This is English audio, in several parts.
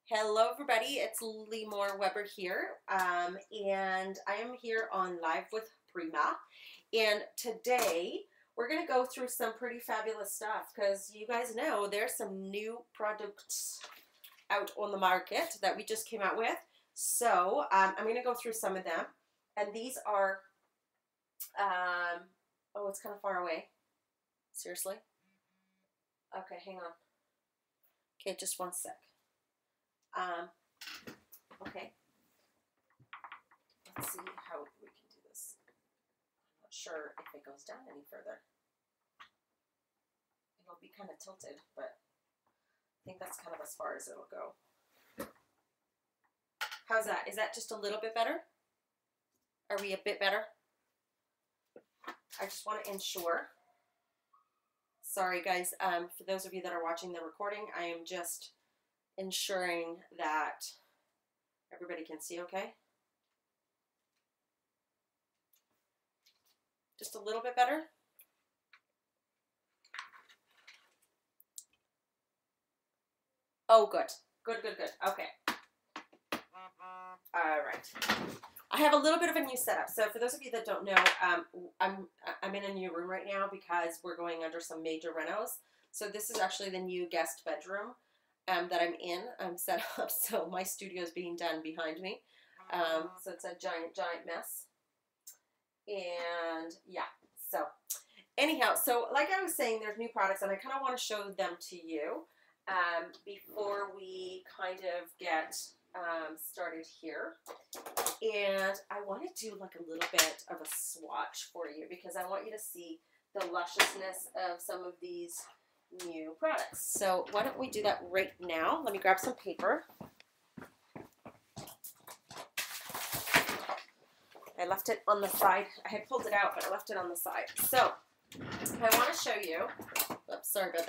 Hello everybody, it's Limor Weber here, and I am here on Live with Prima, and today we're going to go through some pretty fabulous stuff because you guys know there's some new products out on the market that we just came out with, so I'm going to go through some of them, and these are, oh, it's kind of far away, seriously? Okay, hang on. Okay, just one sec. Okay, let's see how we can do this. I'm not sure if it goes down any further. It'll be kind of tilted, but I think that's kind of as far as it'll go. How's that? Is that just a little bit better? Are we a bit better? I just want to ensure. Sorry guys, for those of you that are watching the recording, I am just ensuring that everybody can see okay. Just a little bit better. Oh, good. Good. Okay. All right. I have a little bit of a new setup. So for those of you that don't know, I'm in a new room right now because we're going under some major renos. So this is actually the new guest bedroom that I'm in. I'm set up so my studio is being done behind me. So it's a giant mess. And yeah, so anyhow, so like I was saying, there's new products and I kind of want to show them to you before we kind of get started here. And I want to do like a little bit of a swatch for you because I want you to see the lusciousness of some of these new products. So why don't we do that right now? Let me grab some paper. I left it on the side. I had pulled it out, but I left it on the side. So I want to show you, oops, sorry about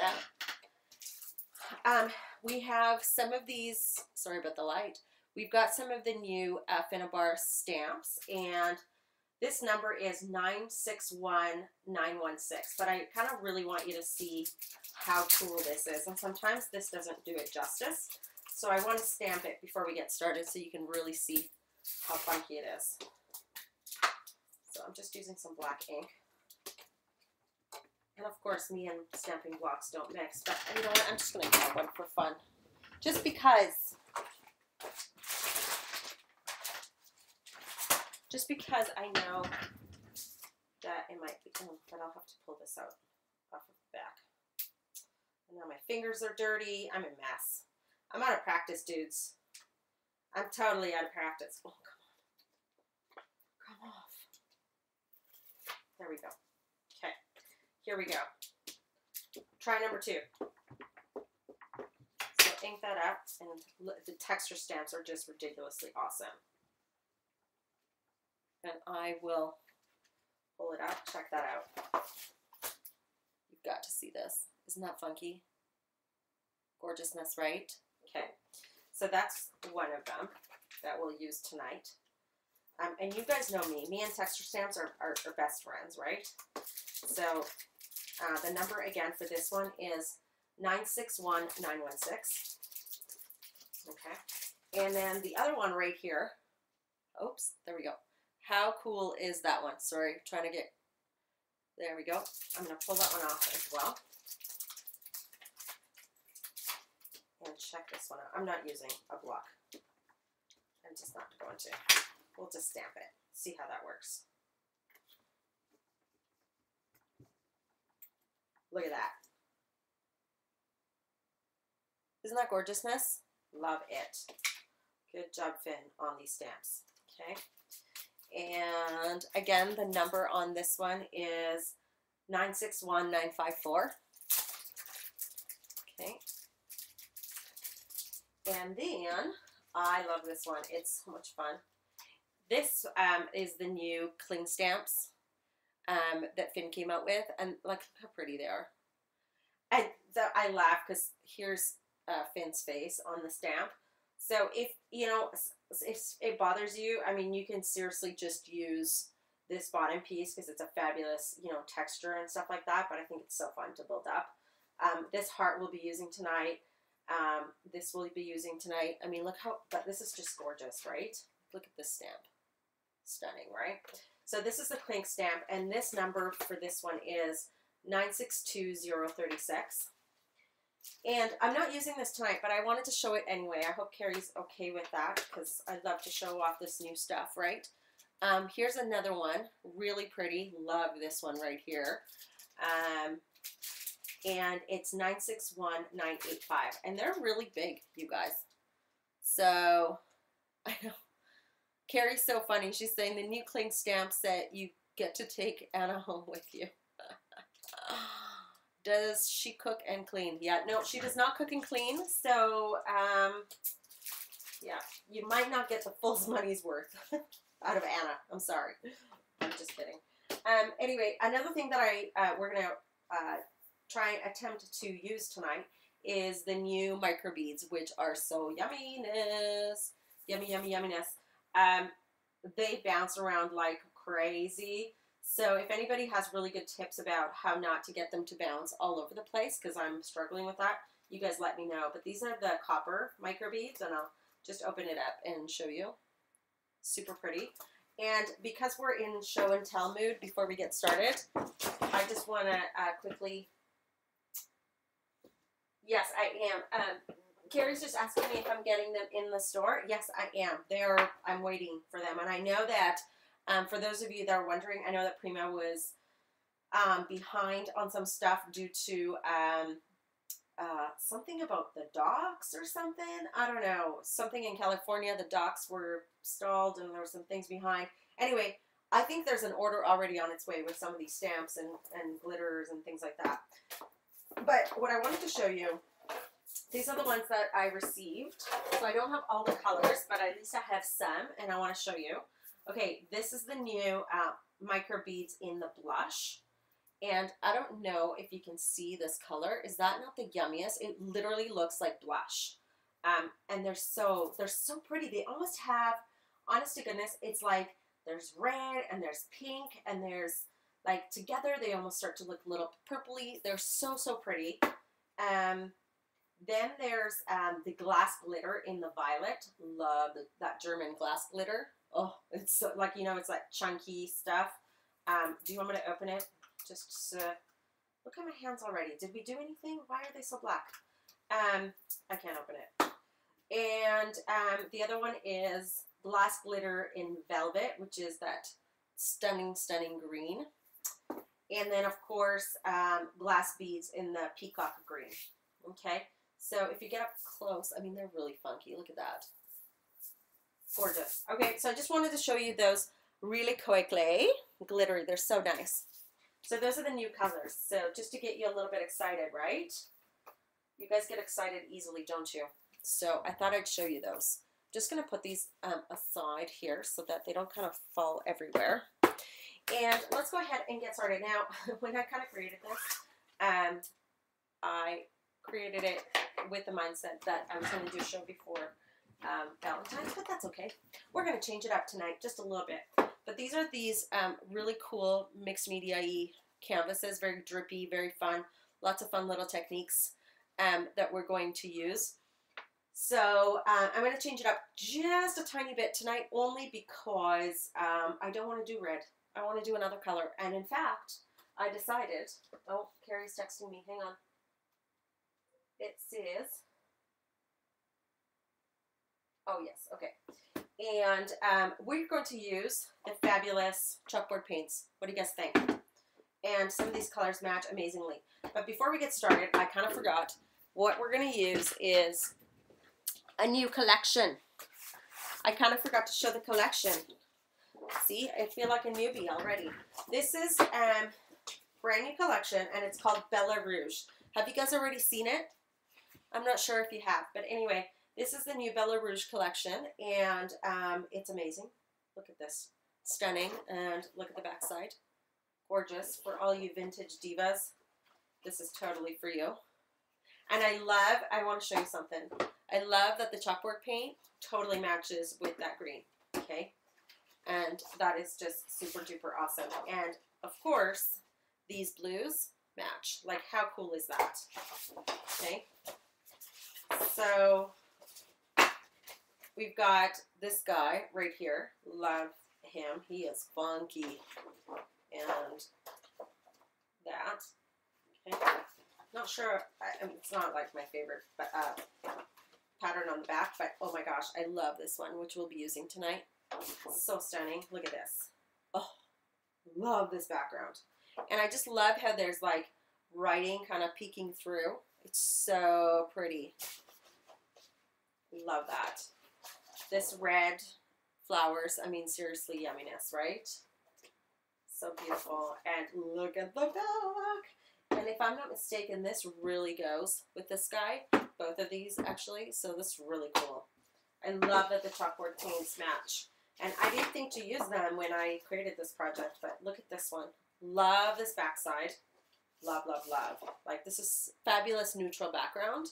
that. We have some of these, sorry about the light. We've got some of the new Finnabair stamps, and this number is 961916, but I kind of really want you to see how cool this is, and sometimes this doesn't do it justice, so I want to stamp it before we get started so you can really see how funky it is. So I'm just using some black ink, and of course me and stamping blocks don't mix, but you know what, I'm just going to grab one for fun, just because I know that it might be, but I'll have to pull this out off of the back. And now my fingers are dirty. I'm a mess. I'm out of practice, dudes. I'm totally out of practice. Oh, come off. There we go. Okay, here we go. Try number 2. So ink that up, and the texture stamps are just ridiculously awesome. And I will pull it out. Check that out. You've got to see this. Isn't that funky? Gorgeousness, right? Okay. So that's one of them that we'll use tonight. And you guys know me. Me and texture stamps are best friends, right? So the number again for this one is 961916. Okay. And then the other one right here. Oops, there we go. How cool is that one? Sorry, trying to get, there we go. I'm going to pull that one off as well. And check this one out. I'm not using a block. I'm just not going to. We'll just stamp it. See how that works. Look at that. Isn't that gorgeousness? Love it. Good job, Finn, on these stamps. Okay. And again, the number on this one is 961954. Okay. And then, I love this one. It's so much fun. This is the new cling stamps that Finn came out with. And look how pretty they are. And I laugh because here's Finn's face on the stamp. So if, you know, if it bothers you, I mean, you can seriously just use this bottom piece because it's a fabulous, you know, texture and stuff like that, but I think it's so fun to build up. This heart we'll be using tonight. This will be using tonight. I mean, look how, but this is just gorgeous, right? Look at this stamp. Stunning, right? So this is the Clink stamp, and this number for this one is 962036. And I'm not using this tonight, but I wanted to show it anyway. I hope Carrie's okay with that, because I'd love to show off this new stuff, right? Here's another one, really pretty. Love this one right here. And it's 961985, and they're really big, you guys. So I know Carrie's so funny. She's saying the new Clink stamp set, you get to take Anna home with you. Does she cook and clean? Yeah, no, she does not cook and clean. So yeah, you might not get the full money's worth out of Anna. I'm sorry. I'm just kidding. Anyway, another thing that we're gonna try and attempt to use tonight is the new micro beads, which are so yumminess. Yumminess. They bounce around like crazy. So if anybody has really good tips about how not to get them to bounce all over the place, because I'm struggling with that, you guys let me know. But these are the copper micro beads, and I'll just open it up and show you. Super pretty. And because we're in show and tell mood before we get started, I just want to quickly... Yes, I am. Carrie's just asking me if I'm getting them in the store. Yes, I am. I'm waiting for them. And I know that for those of you that are wondering, I know that Prima was behind on some stuff due to something about the docks or something. I don't know. Something in California, the docks were stalled and there were some things behind. Anyway, I think there's an order already on its way with some of these stamps and glitters and things like that. But what I wanted to show you, these are the ones that I received. So I don't have all the colors, but at least I have some, and I want to show you. Okay, this is the new micro beads in the blush. And I don't know if you can see this color. Is that not the yummiest? It literally looks like blush. And they're so pretty. They almost have, honest to goodness, it's like there's red and there's pink and there's like together they almost start to look a little purpley. They're so pretty. Then there's the glass glitter in the violet. Love that German glass glitter. Oh, it's so, like, you know, it's like chunky stuff. Do you want me to open it? Just look at my hands already. Did we do anything? Why are they so black? I can't open it. And the other one is glass glitter in velvet, which is that stunning green. And then, of course, glass beads in the peacock green. Okay, so if you get up close, I mean, they're really funky. Look at that. Gorgeous. Okay, so I just wanted to show you those really quickly. Glittery. They're so nice. So those are the new colors. So just to get you a little bit excited, right? You guys get excited easily, don't you? So I thought I'd show you those. Just going to put these aside here so that they don't kind of fall everywhere. And let's go ahead and get started. Now, when I kind of created this, I created it with the mindset that I was going to do a show before Valentine's, but that's okay. We're going to change it up tonight just a little bit. But these are these really cool mixed media-y canvases, very drippy, very fun, lots of fun little techniques that we're going to use. So I'm going to change it up just a tiny bit tonight, only because I don't want to do red. I want to do another color. And in fact, I decided, oh, Carrie's texting me, hang on. It says, oh yes, okay. And we're going to use the fabulous chalkboard paints. What do you guys think? And some of these colors match amazingly. But before we get started, I kind of forgot. What we're going to use is a new collection. I kind of forgot to show the collection. See, I feel like a newbie already. This is brand new collection, and it's called Bella Rouge. Have you guys already seen it? I'm not sure if you have, but anyway, this is the new Bella Rouge collection, and it's amazing. Look at this. Stunning, and look at the back side. Gorgeous. For all you vintage divas, this is totally for you. And I want to show you something. I love that the chalkboard paint totally matches with that green, okay? And that is just super duper awesome. And of course, these blues match. Like, how cool is that? Okay. So we've got this guy right here. Love him. He is funky. And that. Okay. Not sure. It's not like my favorite pattern on the back, but oh my gosh, I love this one, which we'll be using tonight. So stunning. Look at this. Oh, love this background. And I just love how there's like writing kind of peeking through. It's so pretty. Love that. This red flowers, I mean, seriously, yumminess, right? So beautiful. And look at the back. And if I'm not mistaken, this really goes with this guy. Both of these, actually. So this is really cool. I love that the chalkboard paints match. And I didn't think to use them when I created this project, but look at this one. Love this backside. Love, love, love. Like, this is fabulous neutral background.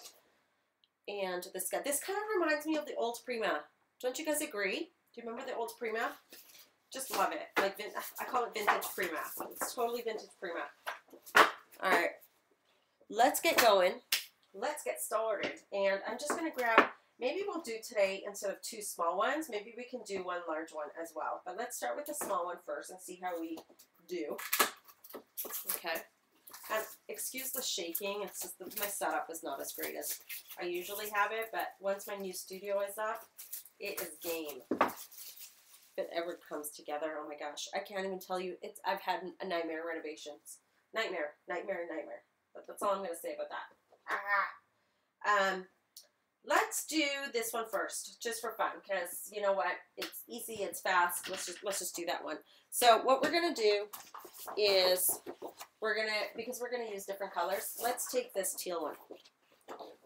And this guy, this kind of reminds me of the old Prima. Don't you guys agree? Do you remember the old Prima? Just love it. Like, I call it vintage Prima. It's totally vintage Prima. All right, let's get going. Let's get started. And I'm just going to grab, maybe we'll do today, instead of 2 small ones, maybe we can do 1 large one as well. But let's start with the small one first and see how we do. Okay. And excuse the shaking. It's just that my setup is not as great as I usually have it. But once my new studio is up, it is game. If it ever comes together, oh my gosh. I can't even tell you. I've had a nightmare renovations. Nightmare, nightmare, nightmare. But that's all I'm going to say about that. Let's do this one first, just for fun, because you know what? It's easy, it's fast. Let's just do that one. So what we're going to do is because we're going to use different colors, let's take this teal one.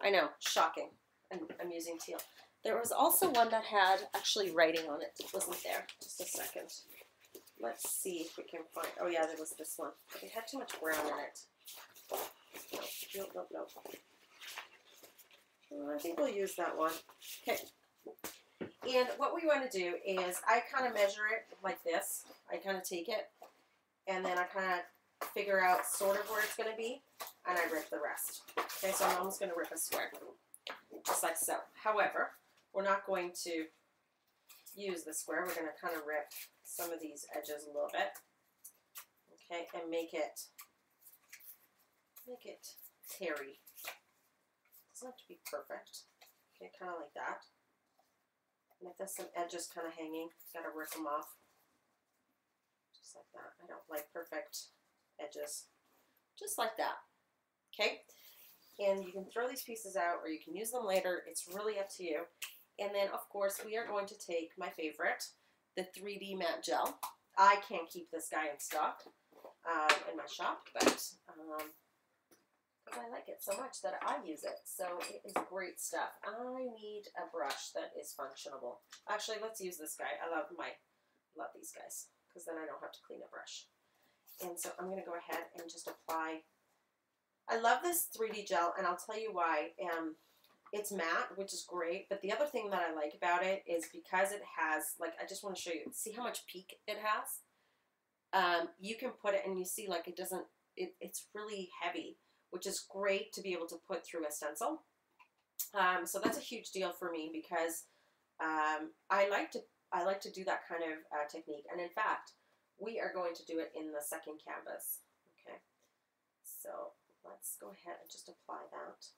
I know, shocking. I'm using teal. There was also one that had actually writing on it. It wasn't there. Just a second. Let's see if we can find, oh yeah, there was this one. It had too much brown in it. No. I think we'll use that one. Okay. And what we want to do is I kind of measure it like this. I kind of take it, and then I kind of figure out sort of where it's going to be, and I rip the rest. Okay, so I'm almost going to rip a square, just like so. However, we're not going to use the square. We're going to kind of rip some of these edges a little bit, okay, and make it terry. It doesn't have to be perfect. Okay, kind of like that. And if there's some edges kind of hanging, got to rip them off, just like that. I don't like perfect edges, just like that. Okay, and you can throw these pieces out, or you can use them later. It's really up to you. And then, of course, we are going to take my favorite, the 3D matte gel. I can't keep this guy in stock in my shop, but I like it so much that I use it. So it is great stuff. I need a brush that is functionable. Actually, let's use this guy. I love these guys, because then I don't have to clean a brush. And so I'm going to go ahead and just apply. I love this 3D gel, and I'll tell you why. It's matte, which is great, but the other thing that I like about it is because it has, like, I just want to show you, see how much peak it has? You can put it, and you see, like, it's really heavy, which is great to be able to put through a stencil. So that's a huge deal for me, because I like to do that kind of technique, and in fact, we are going to do it in the second canvas. Okay, so let's go ahead and just apply that.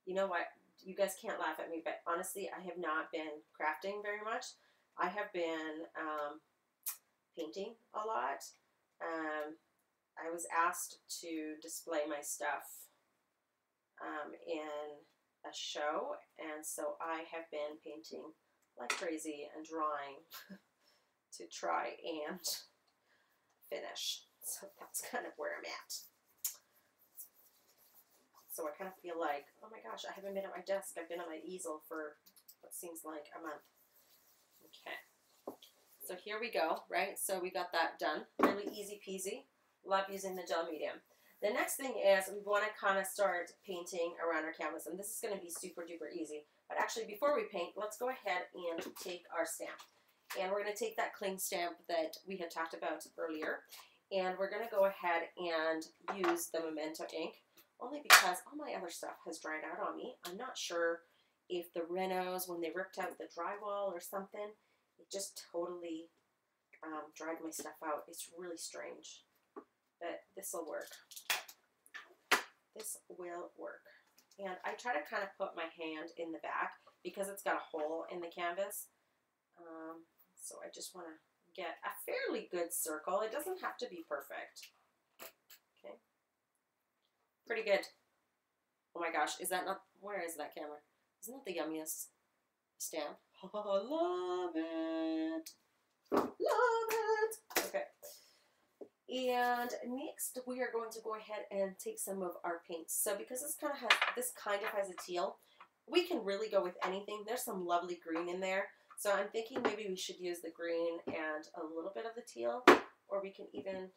You know what? You guys can't laugh at me, but honestly, I have not been crafting very much. I have been painting a lot. I was asked to display my stuff in a show, and so I have been painting like crazy and drawing to try and finish. So that's kind of where I'm at. So I kind of feel like, oh my gosh, I haven't been at my desk. I've been on my easel for what seems like a month. Okay. So here we go, right? So we got that done. Really easy peasy. Love using the gel medium. The next thing is we want to kind of start painting around our canvas. And this is going to be super duper easy. But actually, before we paint, let's go ahead and take our stamp. And we're going to take that cling stamp that we had talked about earlier. And we're going to go ahead and use the Memento Ink. only because all my other stuff has dried out on me. I'm not sure if the renos, when they ripped out the drywall or something, it just totally dried my stuff out. It's really strange, but this will work. This will work. And I try to kind of put my hand in the back because it's got a hole in the canvas. So I just want to get a fairly good circle. It doesn't have to be perfect. Okay. Pretty good. Oh my gosh, is that not, where is that camera? Isn't that the yummiest stamp? Oh, love it. Love it. Okay. And next we are going to go ahead and take some of our paints. So because this kind of has a teal, we can really go with anything. There's some lovely green in there. So I'm thinking maybe we should use the green and a little bit of the teal, or we can even,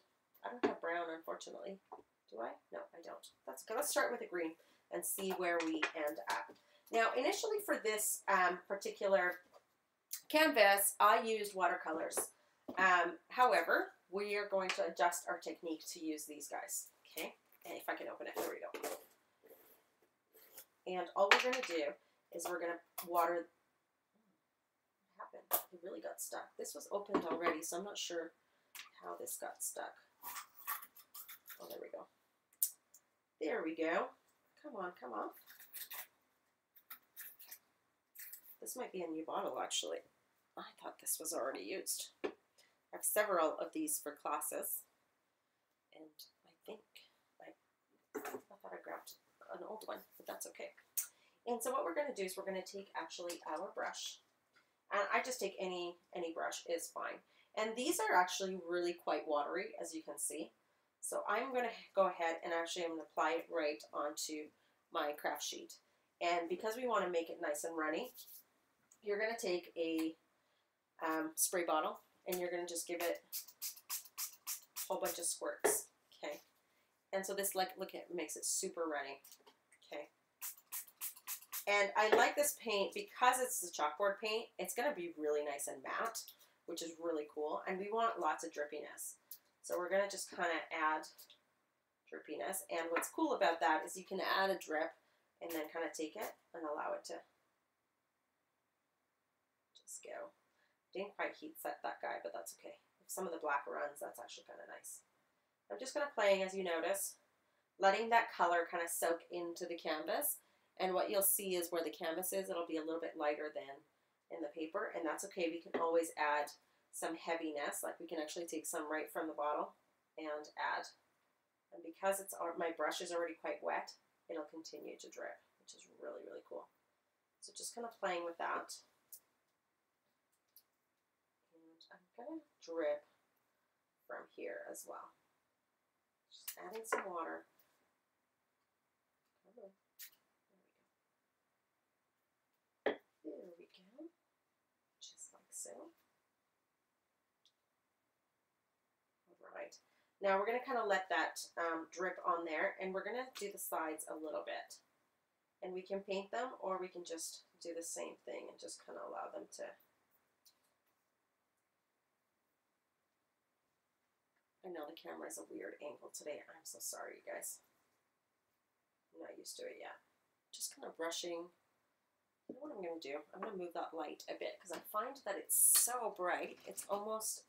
I don't have brown unfortunately. Do I? No, I don't. That's okay. Let's start with the green and see where we end up. Now initially for this particular canvas, I used watercolors. However, we are going to adjust our technique to use these guys. Okay, and if I can open it, there we go. And all we're going to do is we're going to water. What happened? It really got stuck. This was opened already, so I'm not sure how this got stuck. Oh, there we go. There we go. Come on, come on. This might be a new bottle, actually. I thought this was already used. I have several of these for classes, and I think I thought I grabbed an old one, but that's okay. And so what we're going to do is we're going to take actually our brush, and I just take any brush is fine. And these are actually really quite watery, as you can see. So I'm going to go ahead and actually I'm going to apply it right onto my craft sheet. And because we want to make it nice and runny, you're going to take a spray bottle and you're going to just give it a whole bunch of squirts. Okay. And so this, like, look, it makes it super runny. Okay. And I like this paint because it's the chalkboard paint. It's going to be really nice and matte, which is really cool. And we want lots of drippiness. So we're going to just kind of add drippiness. And what's cool about that is you can add a drip and then kind of take it and allow it to just go. Didn't quite heat set that guy, but that's okay. If some of the black runs, that's actually kind of nice. I'm just going to play, as you notice, letting that color kind of soak into the canvas. And what you'll see is where the canvas is, it'll be a little bit lighter than in the paper. And that's okay. We can always add some heaviness. Like we can actually take some right from the bottle and add. And because it's my brush is already quite wet, it'll continue to drip, which is really, really cool. So just kind of playing with that. And I'm going to drip from here as well. Just adding some water. Come on. There we go. Just like so. All right. Now we're going to kind of let that drip on there, and we're going to do the sides a little bit. And we can paint them, or we can just do the same thing and just kind of allow them to. I know the camera is a weird angle today. I'm so sorry, you guys. I'm not used to it yet. Just kind of brushing. You know what I'm going to do? I'm going to move that light a bit because I find that it's so bright. It's almost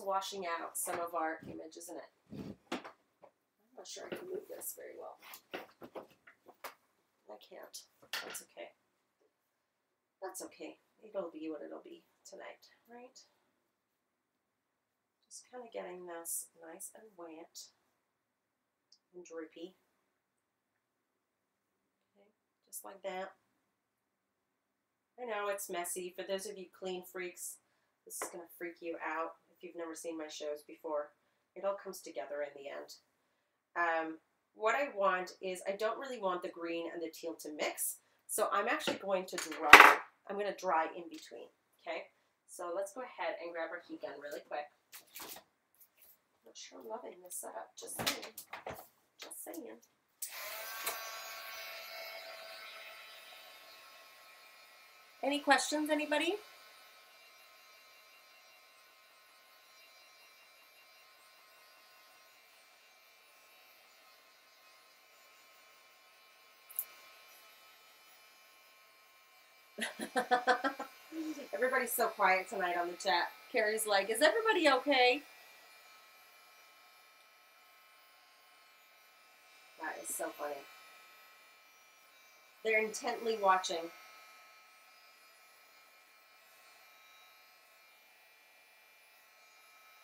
washing out some of our image, isn't it? I'm not sure I can move this very well. I can't. That's okay. That's okay. It'll be what it'll be tonight, right? Just kind of getting this nice and wet and drippy. Okay, just like that. I know it's messy. For those of you clean freaks, this is going to freak you out if you've never seen my shows before. It all comes together in the end. What I want is, I don't really want the green and the teal to mix, so I'm actually going to dry. I'm going to dry in between, okay? So let's go ahead and grab our heat gun really quick. I'm not sure I'm loving this setup, just saying. Just saying. Any questions, anybody? Everybody's so quiet tonight on the chat. Carrie's like, is everybody okay? That is so funny. They're intently watching.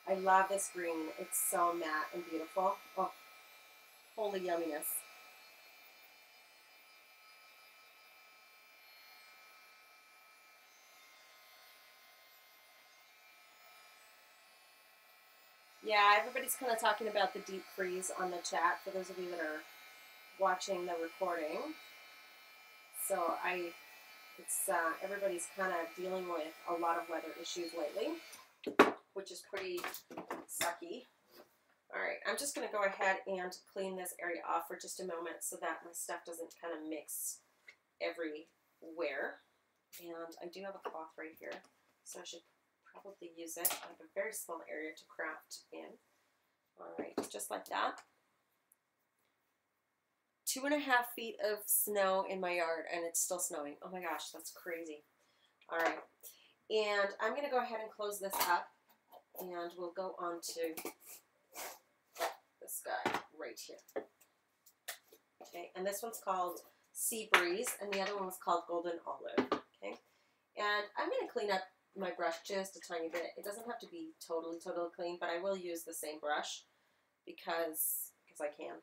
I love this green. It's so matte and beautiful. Oh, holy yumminess. Yeah, everybody's kind of talking about the deep freeze on the chat for those of you that are watching the recording. So everybody's kind of dealing with a lot of weather issues lately, which is pretty sucky. All right, I'm just going to go ahead and clean this area off for just a moment so that my stuff doesn't kind of mix everywhere. And I do have a cloth right here, so I should probably use it. I have a very small area to craft in. All right, just like that. 2.5 feet of snow in my yard, and it's still snowing. Oh my gosh, that's crazy. All right, and I'm going to go ahead and close this up, and we'll go on to this guy right here. Okay, and this one's called Sea Breeze, and the other one was called Golden Olive. Okay, and I'm going to clean up my brush just a tiny bit. It doesn't have to be totally clean, but I will use the same brush because I can.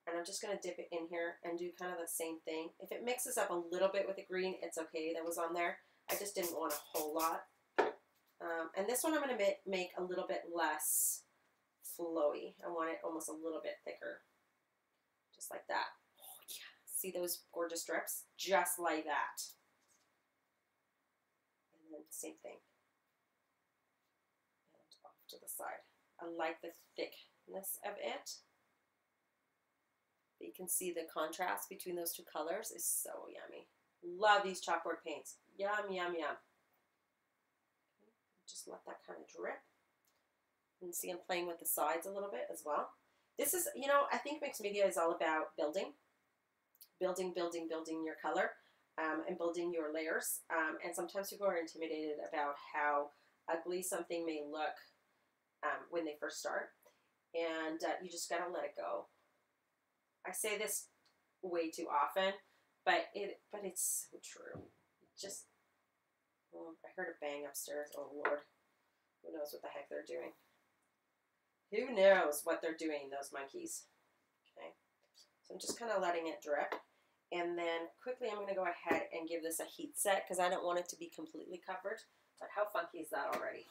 And I'm just going to dip it in here and do kind of the same thing. If it mixes up a little bit with the green, it's okay. That was on there. I just didn't want a whole lot. And this one I'm going to make a little bit less flowy. I want it almost a little bit thicker. Just like that. Oh, yeah. See those gorgeous strips? Just like that. And then same thing. And off to the side. I like the thickness of it. But you can see the contrast between those two colors is so yummy. Love these chalkboard paints. Yum, yum, yum. Okay, just let that kind of drip. You can see I'm playing with the sides a little bit as well. This is, you know, I think mixed media is all about building your color and building your layers. And sometimes people are intimidated about how ugly something may look when they first start. And you just gotta let it go. I say this way too often, but it's so true. Just, oh, I heard a bang upstairs. Oh Lord, who knows what the heck they're doing? Who knows what they're doing, those monkeys? Okay, so I'm just kind of letting it drip, and then quickly I'm going to go ahead and give this a heat set because I don't want it to be completely covered. But how funky is that already?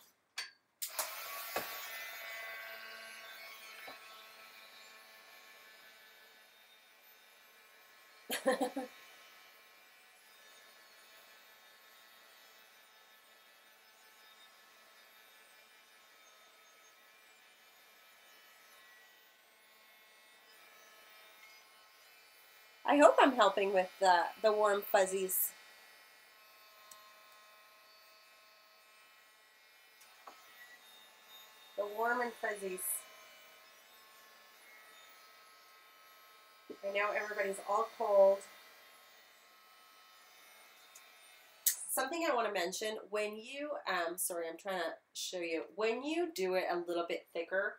I hope I'm helping with the warm fuzzies. The warm and fuzzies. I know everybody's all cold. Something I want to mention, when you, sorry, I'm trying to show you, when you do it a little bit thicker,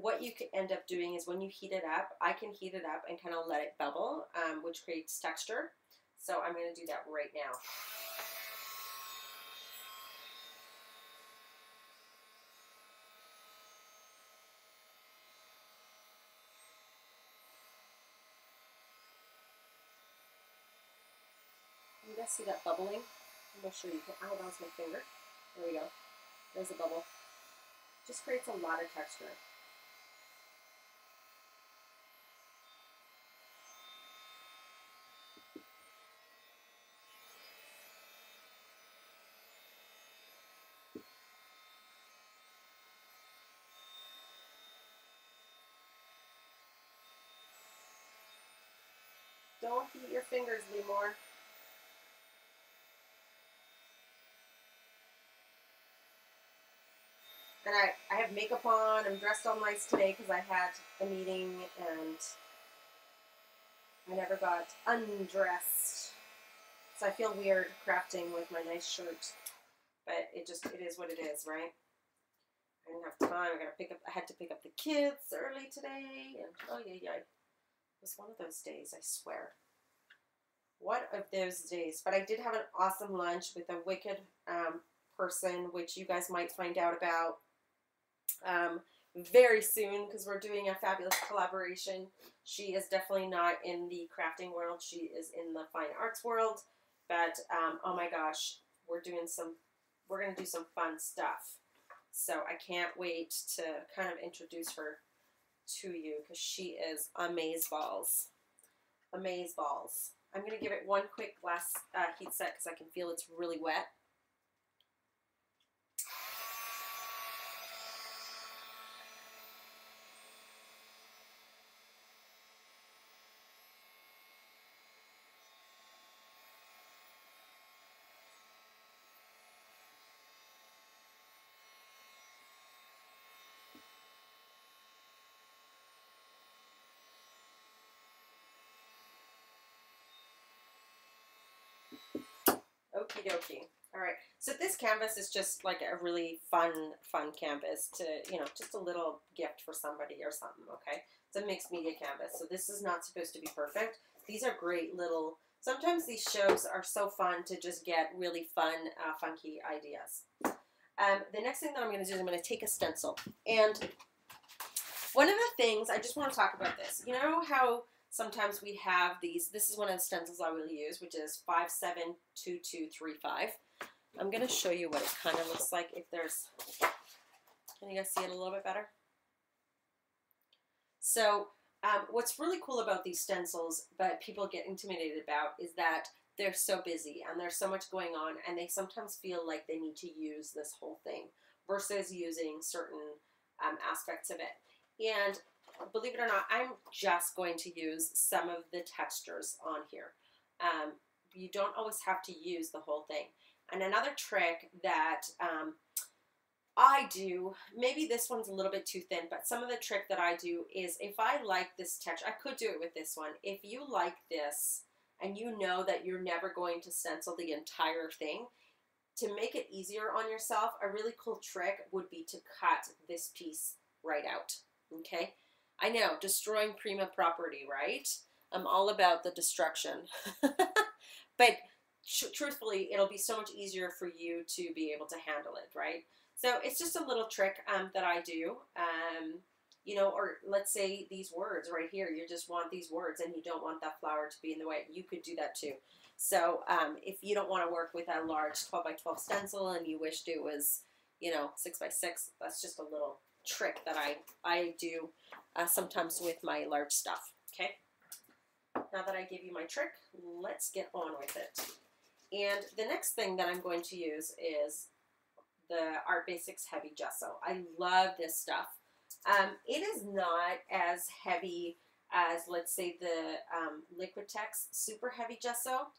what you can end up doing is when you heat it up, I can heat it up and kind of let it bubble, which creates texture. So I'm going to do that right now. You guys see that bubbling? I'm not sure you can. Oh, that was my finger. There we go. There's a bubble. Just creates a lot of texture. Don't heat your fingers, Limor. And I have makeup on. I'm dressed all nice today because I had a meeting and I never got undressed. So I feel weird crafting with my nice shirt, but it is what it is, right? I didn't have time. I had to pick up the kids early today, and oh yeah, it was one of those days, I swear. One of those days. But I did have an awesome lunch with a wicked person, which you guys might find out about very soon, because we're doing a fabulous collaboration. She is definitely not in the crafting world. She is in the fine arts world. But oh my gosh, we're going to do some fun stuff. So I can't wait to kind of introduce her to you, because she is amazeballs. Amazeballs. I'm going to give it one quick glass heat set because I can feel it's really wet. Okie dokie. All right. So this canvas is just like a really fun canvas to, just a little gift for somebody or something, okay? It's a mixed media canvas. So this is not supposed to be perfect. These are great little, sometimes these shows are so fun to just get really fun, funky ideas. The next thing that I'm going to do is I'm going to take a stencil. And one of the things, I just want to talk about this. You know how sometimes we have these, this is one of the stencils I will use, which is 572235. I'm going to show you what it kind of looks like if there's, can you guys see it a little bit better? So what's really cool about these stencils, but people get intimidated about, is that they're so busy and there's so much going on, and they sometimes feel like they need to use this whole thing versus using certain aspects of it. And believe it or not, I'm just going to use some of the textures on here. You don't always have to use the whole thing. And another trick that I do, maybe this one's a little bit too thin, but some of the trick that I do is if I like this texture, I could do it with this one. If you like this and you know that you're never going to stencil the entire thing, to make it easier on yourself, a really cool trick would be to cut this piece right out, okay? I know, destroying Prima property, right? I'm all about the destruction. But truthfully, it'll be so much easier for you to be able to handle it, right? So it's just a little trick that I do. You know, or let's say these words right here, you just want these words and you don't want that flower to be in the way. You could do that too. So if you don't want to work with a large 12 by 12 stencil and you wished it was, 6 by 6, that's just a little trick that I do sometimes with my large stuff. Okay, now that I give you my trick, let's get on with it. And the next thing that I'm going to use is the Art Basics Heavy Gesso. I love this stuff. It is not as heavy as, let's say, the Liquitex Super Heavy Gesso,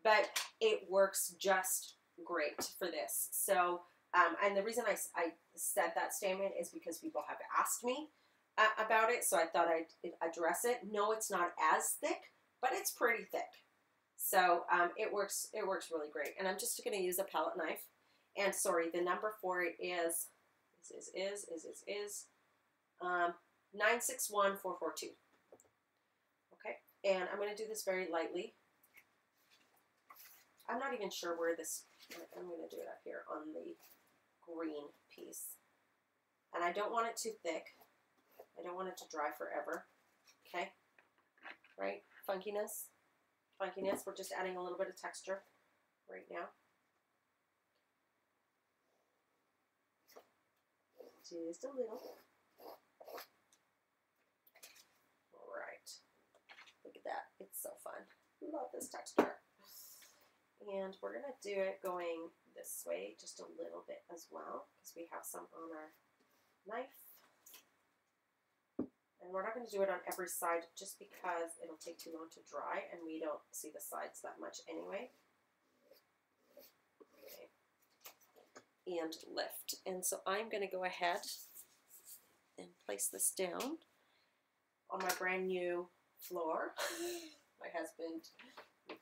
but it works just great for this. So, and the reason I said that statement is because people have asked me about it, so I thought I'd address it. No, it's not as thick, but it's pretty thick. So it works really great. And I'm just going to use a palette knife. And sorry, the number for it is 961442. Okay, and I'm going to do this very lightly. I'm not even sure where this, I'm going to do it up here on the green piece. And I don't want it too thick. I don't want it to dry forever. Okay, right? Funkiness. We're just adding a little bit of texture right now. Just a little. All right. Look at that. It's so fun. Love this texture. And we're going to do it going this way just a little bit as well, because we have some on our knife. And we're not going to do it on every side just because it'll take too long to dry and we don't see the sides that much anyway. Okay. And lift. And so I'm going to go ahead and place this down on my brand new floor. My husband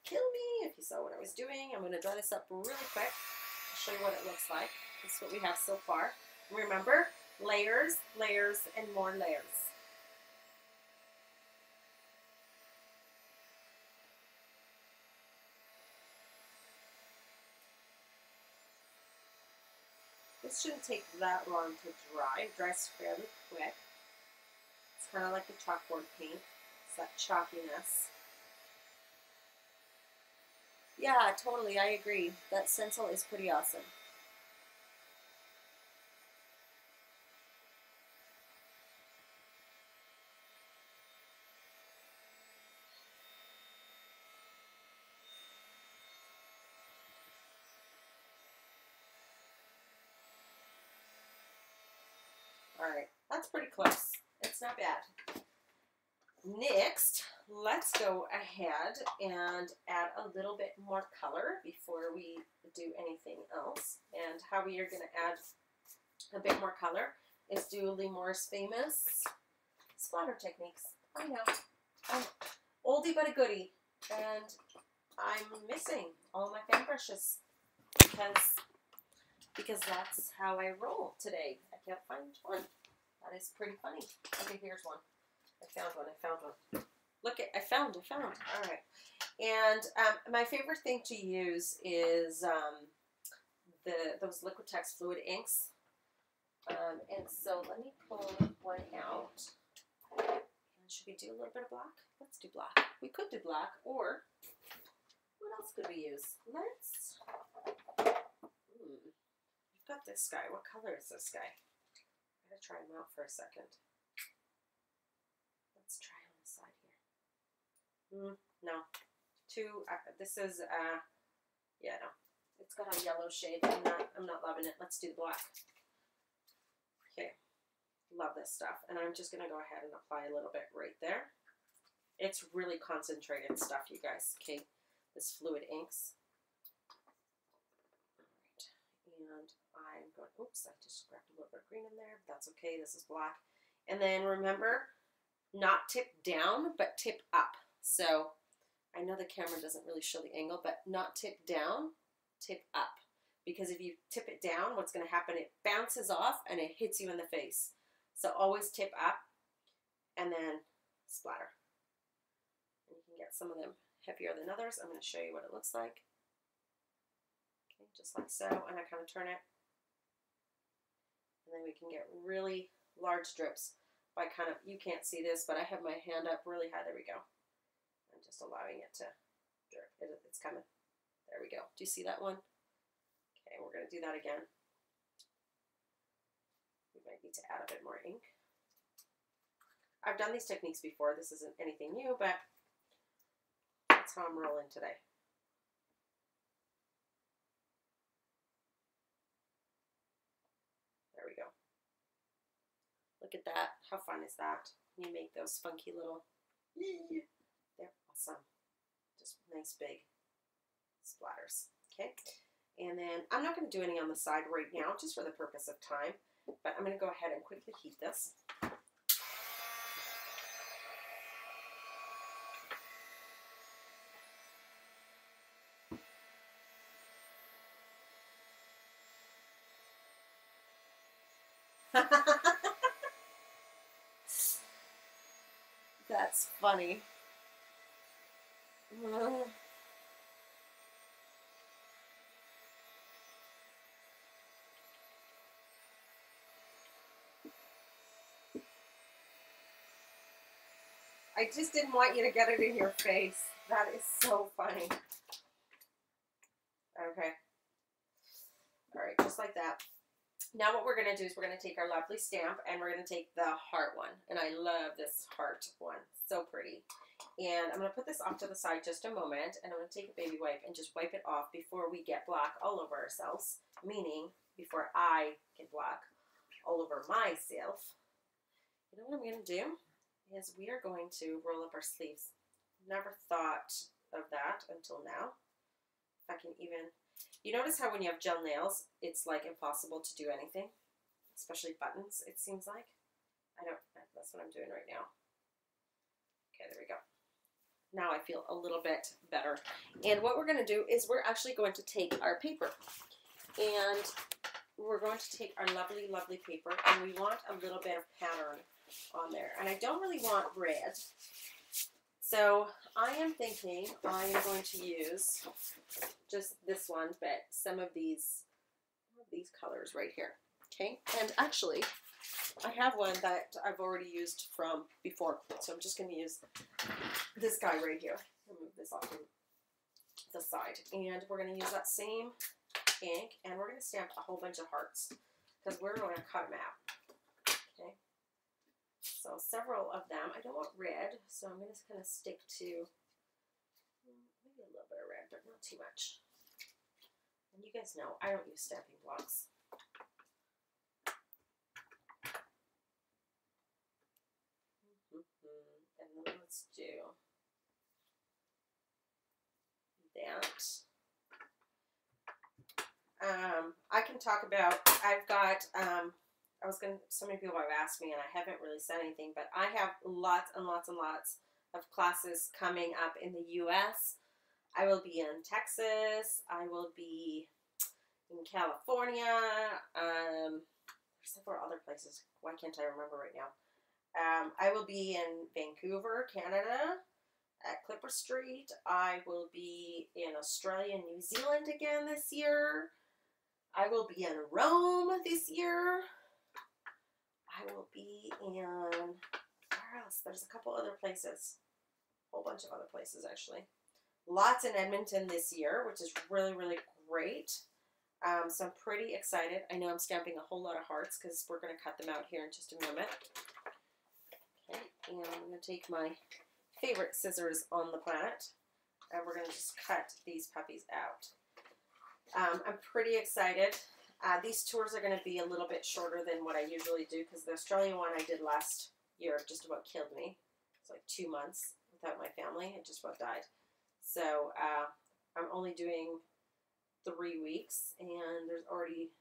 kill me if you saw what I was doing. I'm going to dry this up really quick. I'll show you what it looks like. This is what we have so far. Remember, layers, layers, and more layers. This shouldn't take that long to dry. It dries fairly quick. It's kind of like the chalkboard paint. It's that chalkiness. Yeah, totally, I agree. That stencil is pretty awesome. Alright, that's pretty close. It's not bad. Next, let's go ahead and add a little bit more color before we do anything else. And how we are going to add a bit more color is do Limor's famous splatter techniques. I know, I'm oldie but a goodie, and I'm missing all my fan brushes because that's how I roll today. I can't find one. That is pretty funny. Okay, here's one. I found one. Look, I found. All right. And my favorite thing to use is those Liquitex fluid inks. And so let me pull one out. And should we do a little bit of black? Let's do black. We could do black, or what else could we use? Let's. We've got this guy. What color is this guy? I'm gonna try him out for a second. Let's try on the side here. No. This is, yeah, no. It's got a yellow shade. I'm not loving it. Let's do the black. Okay. Love this stuff. And I'm just going to go ahead and apply a little bit right there. It's really concentrated stuff, you guys. Okay. This fluid inks. All right. And I'm going, oops, I just grabbed a little bit of green in there. But that's okay. This is black. And then remember, not tip down, but tip up. So I know the camera doesn't really show the angle, but not tip down, tip up. Because if you tip it down, what's going to happen, it bounces off and it hits you in the face. So always tip up and then splatter. And you can get some of them heavier than others. I'm going to show you what it looks like. Okay, just like so. And I kind of turn it. And then we can get really large drips by kind of, you can't see this, but I have my hand up really high. There we go. I'm just allowing it to drip. It's coming. There we go. Do you see that one? Okay, we're going to do that again. We might need to add a bit more ink. I've done these techniques before. This isn't anything new, but that's how I'm rolling today. There we go. Look at that. How fun is that? You make those funky little, they're awesome. Just nice big splatters. Okay. And then I'm not going to do any on the side right now, just for the purpose of time, but I'm going to go ahead and quickly heat this. That's funny. I just didn't want you to get it in your face. That is so funny. Okay. All right, just like that. Now what we're going to do is we're going to take our lovely stamp and we're going to take the heart one. And I love this heart one. So pretty. And I'm going to put this off to the side just a moment. And I'm going to take a baby wipe and just wipe it off before we get black all over ourselves. Meaning, before I get black all over myself. You know what I'm going to do? Is we are going to roll up our sleeves. Never thought of that until now. If I can even... You notice how when you have gel nails, it's like impossible to do anything, especially buttons, it seems like. That's what I'm doing right now. Okay, there we go. now I feel a little bit better. And what we're going to do is we're actually going to take our paper, and we're going to take our lovely, lovely paper, and we want a little bit of pattern on there. And I don't really want red, so I am thinking I am going to use just this one, but some of these colors right here. Okay, and actually I have one that I've already used from before, so I'm just going to use this guy right here. I'll move this off to the side, and we're going to use that same ink, and we're going to stamp a whole bunch of hearts because we're going to cut them out. Okay, so several of them. I don't want red, so I'm going to kind of stick to maybe a little bit of red, but not too much. And you guys know I don't use stamping blocks. And then let's do that. I can talk about, I've got, so many people have asked me and I haven't really said anything, but I have lots and lots and lots of classes coming up in the US. I will be in Texas. I will be in California. There's several other places. Why can't I remember right now? I will be in Vancouver, Canada, at Clipper Street. I will be in Australia and New Zealand again this year. I will be in Rome this year. I will be in, where else? There's a couple other places. A whole bunch of other places, actually. Lots in Edmonton this year, which is really, really great. So I'm pretty excited. I know I'm stamping a whole lot of hearts because we're going to cut them out here in just a moment. Okay, and I'm going to take my favorite scissors on the planet, and we're going to just cut these puppies out. I'm pretty excited. These tours are going to be a little bit shorter than what I usually do because the Australian one I did last year just about killed me. It's like 2 months without my family. It just about died. So I'm only doing 3 weeks, and there's already,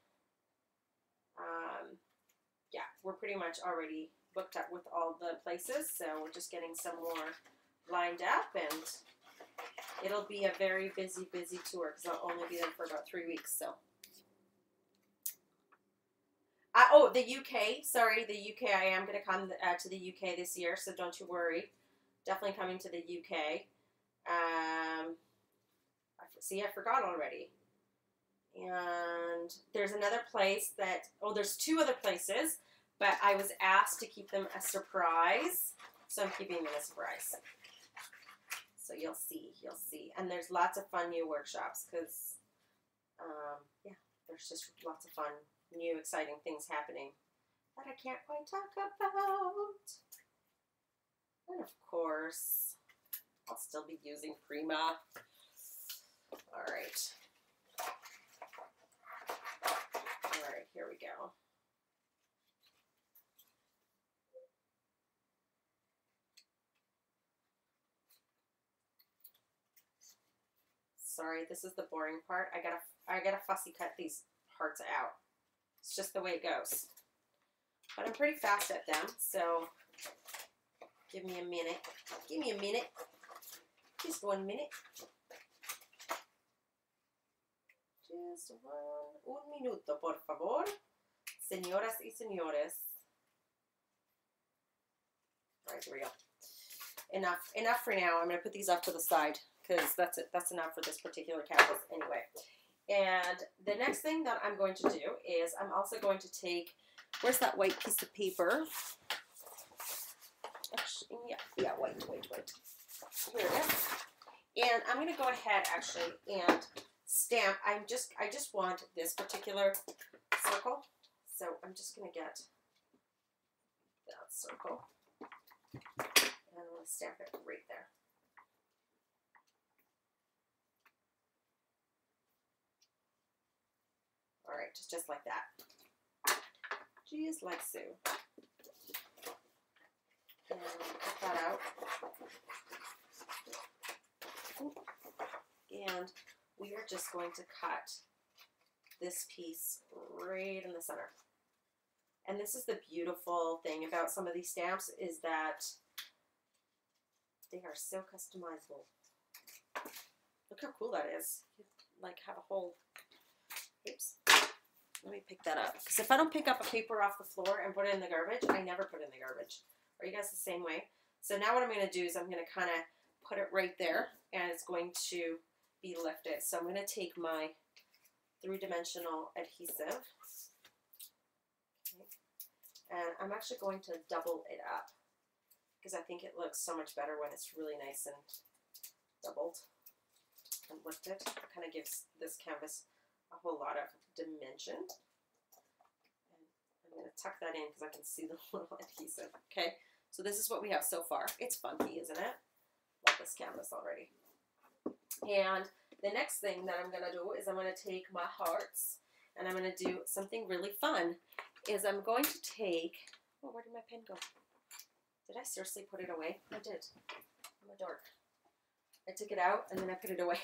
yeah, we're pretty much already booked up with all the places, so we're just getting some more lined up, and it'll be a very busy, busy tour because I'll only be there for about 3 weeks, so. Oh, the UK, sorry, the UK, I am going to come to the UK this year, so don't you worry. Definitely coming to the UK. See, I forgot already. And there's another place that, oh, there's 2 other places, but I was asked to keep them a surprise, so I'm keeping them a surprise. So you'll see, you'll see. And there's lots of fun new workshops because, yeah, there's just lots of fun, new, exciting things happening that I can't quite talk about. And of course, I'll still be using Prima. All right. All right, here we go. Sorry, this is the boring part. I gotta fussy cut these parts out. It's just the way it goes. But I'm pretty fast at them, so give me a minute. Give me a minute. Just 1 minute. Just un minuto, por favor. Señoras y señores. All right, here we go. Enough for now. I'm going to put these off to the side because that's it. That's enough for this particular canvas anyway. And the next thing that I'm going to do is I'm also going to take, where's that white piece of paper? Actually, yeah, white. Here it is. And I'm going to go ahead actually and stamp. I just want this particular circle. So I'm just going to get that circle. And I'm going to stamp it right there. All right, just like that. Just like so. And cut that out. And we are just going to cut this piece right in the center. And this is the beautiful thing about some of these stamps is that They are so customizable. Look how cool that is. You like have a whole, oops. Let me pick that up. Because if I don't pick up a paper off the floor and put it in the garbage, I never put it in the garbage. Are you guys the same way? So now what I'm going to do is I'm going to kind of put it right there, and it's going to be lifted. So I'm going to take my 3-dimensional adhesive, okay, and I'm actually going to double it up because I think it looks so much better when it's really nice and doubled and lifted. It kind of gives this canvas a whole lot of dimension. And I'm going to tuck that in because I can see the little adhesive. Okay, so this is what we have so far. It's funky, isn't it? Love this canvas already. And the next thing that I'm going to do is I'm going to take my hearts and I'm going to do something really fun. Is I'm going to take, oh, where did my pen go? Did I seriously put it away? I did. I'm a dork. I took it out and then I put it away.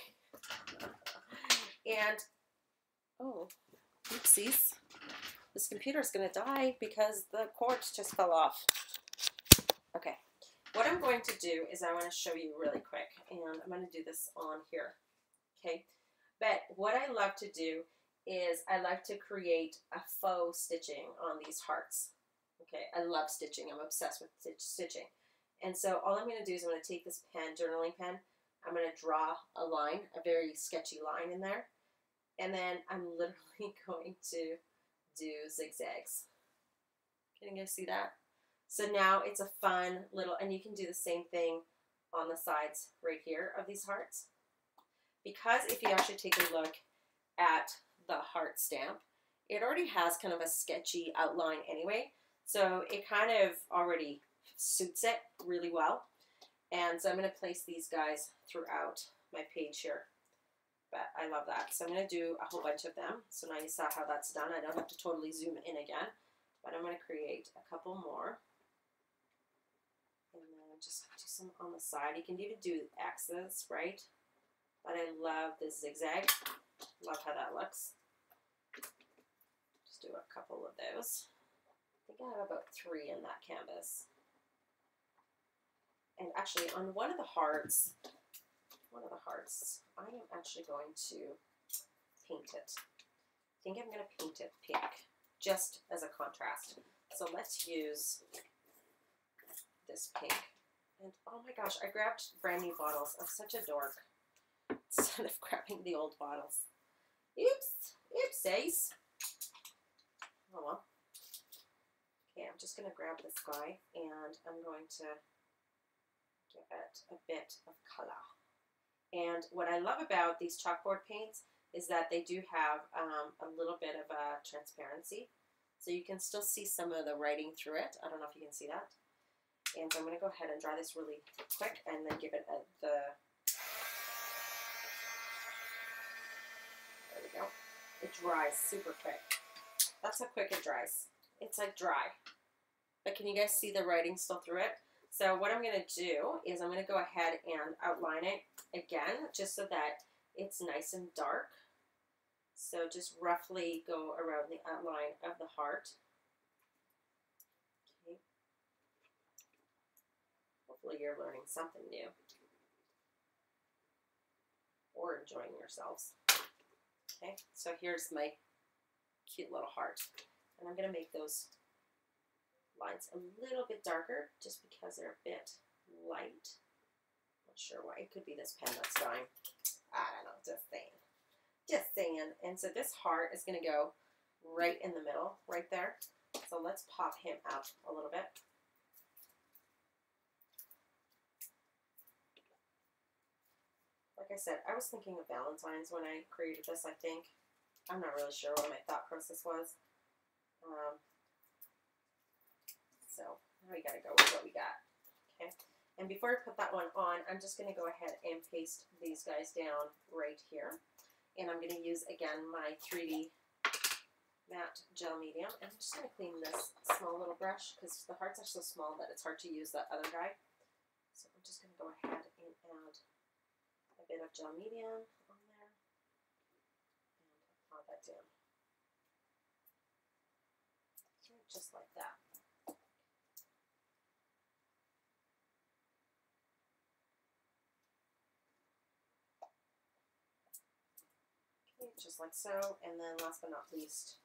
And, oh, oopsies. This computer is going to die because the cords just fell off. Okay. What I'm going to do is I want to show you really quick, and I'm going to do this on here, okay? But what I love to do is I like to create a faux stitching on these hearts, okay? I love stitching. I'm obsessed with stitching. And so all I'm going to do is I'm going to take this pen, journaling pen, I'm going to draw a line, a very sketchy line in there, and then I'm literally going to do zigzags. Can you guys see that? So now it's a fun little, and you can do the same thing on the sides right here of these hearts. Because if you actually take a look at the heart stamp, it already has kind of a sketchy outline anyway. So it kind of already suits it really well. And so I'm going to place these guys throughout my page here. But I love that. So I'm going to do a whole bunch of them. So now you saw how that's done. I don't have to totally zoom in again. But I'm going to create a couple more. And then just do some on the side. You can even do X's, right? But I love this zigzag. Love how that looks. Just do a couple of those. I think I have about 3 in that canvas. And actually on one of the hearts, I am actually going to paint it. I think I'm going to paint it pink, just as a contrast. So let's use this pink. And oh my gosh, I grabbed brand new bottles. I'm such a dork. Instead of grabbing the old bottles. Oops. Oopsies. Oh well. Okay, I'm just going to grab this guy and I'm going to give it a bit of color. And what I love about these chalkboard paints is that they do have a little bit of a transparency. So you can still see some of the writing through it. I don't know if you can see that. And so I'm going to go ahead and draw this really quick and then give it there we go. It dries super quick. That's how quick it dries. It's like dry. But can you guys see the writing still through it? So what I'm going to do is I'm going to go ahead and outline it again, just so that it's nice and dark. So just roughly go around the outline of the heart. Okay. Hopefully you're learning something new or enjoying yourselves. Okay, so here's my cute little heart. And I'm going to make those lines a little bit darker just because they're a bit light. Not sure why. It could be this pen that's dying. I don't know, just saying. Just saying. And so this heart is going to go right in the middle, right there. So let's pop him up a little bit. Like I said, I was thinking of Valentine's when I created this, I think. I'm not really sure what my thought process was. So now we got to go with what we got. Okay. And before I put that one on, I'm just going to go ahead and paste these guys down right here. And I'm going to use, again, my 3D matte gel medium. And I'm just going to clean this small little brush because the hearts are so small that it's hard to use that other guy. So I'm just going to go ahead and add a bit of gel medium on there. And apply that down. Okay, just like that. just like so. And then last but not least,